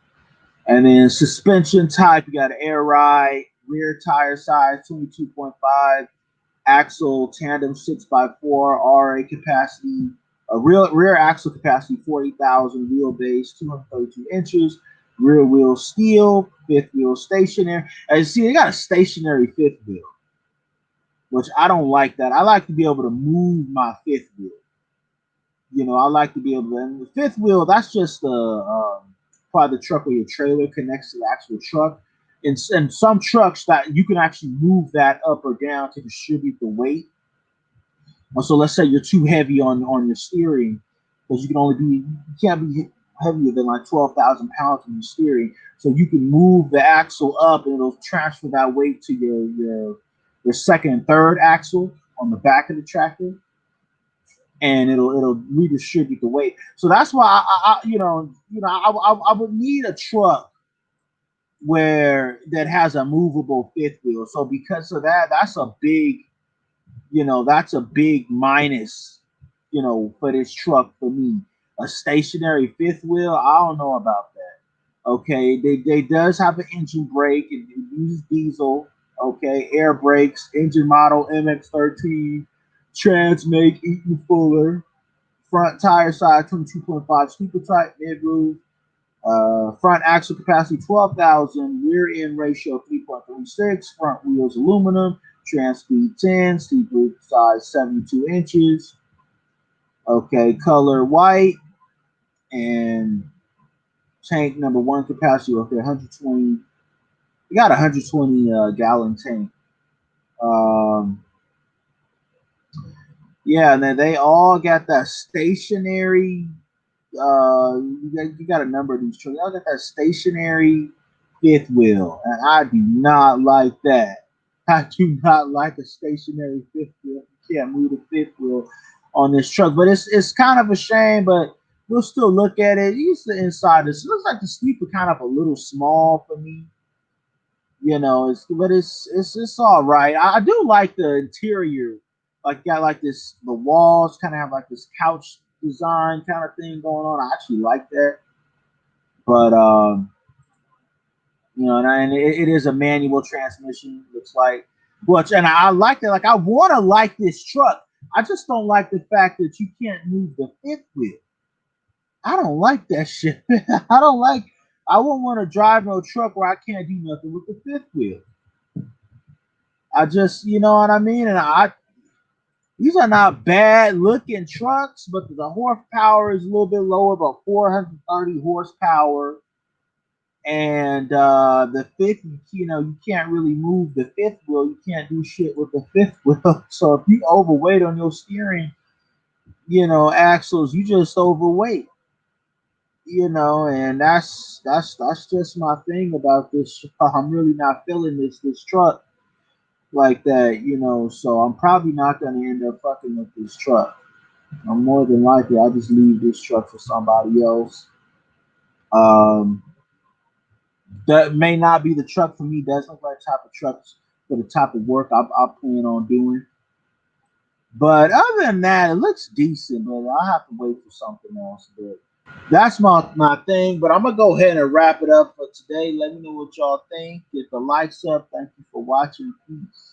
And then suspension type, you got an air ride, rear tire size 22.5, axle tandem 6x4, RA capacity, a rear axle capacity 40,000, wheelbase 232 inches, rear wheel steel, fifth wheel stationary. As you see, they got a stationary fifth wheel, which I don't like that. I like to be able to move my fifth wheel. You know, I like to be able to. And the fifth wheel, that's just the part of the truck where your trailer connects to the actual truck. In some trucks, that you can actually move that up or down to distribute the weight. So let's say you're too heavy on your steering, because you can't be heavier than like 12,000 pounds on your steering. So you can move the axle up, and it'll transfer that weight to your second and third axle on the back of the tractor, and it'll redistribute the weight. So that's why I would need a truck where that has a movable fifth wheel. So because of that, that's a big minus, for this truck for me. A stationary fifth wheel, I don't know about that. Okay, they does have an engine brake, and it uses diesel. Okay, air brakes, engine model MX13, Transmake, Eaton Fuller, front tire size 22.5, steeper type, mid roof, front axle capacity 12,000, rear end ratio 3.36, front wheels aluminum, trans speed 10, steeper size 72 inches. Okay, color white, and tank number one capacity, okay, 120. You got a 120 gallon tank. Yeah, and then they all got that stationary. You got a number of these trucks. Y'all got that stationary fifth wheel, and I do not like that. I do not like a stationary fifth wheel. You can't move the fifth wheel on this truck, but it's kind of a shame. But we'll still look at it. Use the inside. This looks like the sleeper kind of a little small for me. You know, it's all right. I do like the interior. Like got like this. The walls kind of have like this couch design kind of thing going on. I actually like that. But you know, and it is a manual transmission. Looks like, which and I like it. Like I want to like this truck. I just don't like the fact that you can't move the fifth wheel. I don't like that shit. I don't like. I wouldn't want to drive no truck where I can't do nothing with the fifth wheel. I just, you know what I mean? And these are not bad looking trucks, but the horsepower is a little bit lower, about 430 horsepower. And the fifth, you know, you can't really move the fifth wheel. You can't do shit with the fifth wheel. So if you overweight on your steering, you know, axles, you just overweight. You know, and that's just my thing about this. I'm really not feeling this truck like that, you know. So I'm probably not gonna end up fucking with this truck. I'm more than likely I'll just leave this truck for somebody else. Um, that may not be the truck for me. Doesn't look like the type of trucks for the type of work I plan on doing. But other than that, it looks decent. But I have to wait for something else. But that's my thing. But I'm gonna go ahead and wrap it up for today. Let me know what y'all think. Get the likes up. Thank you for watching. Peace.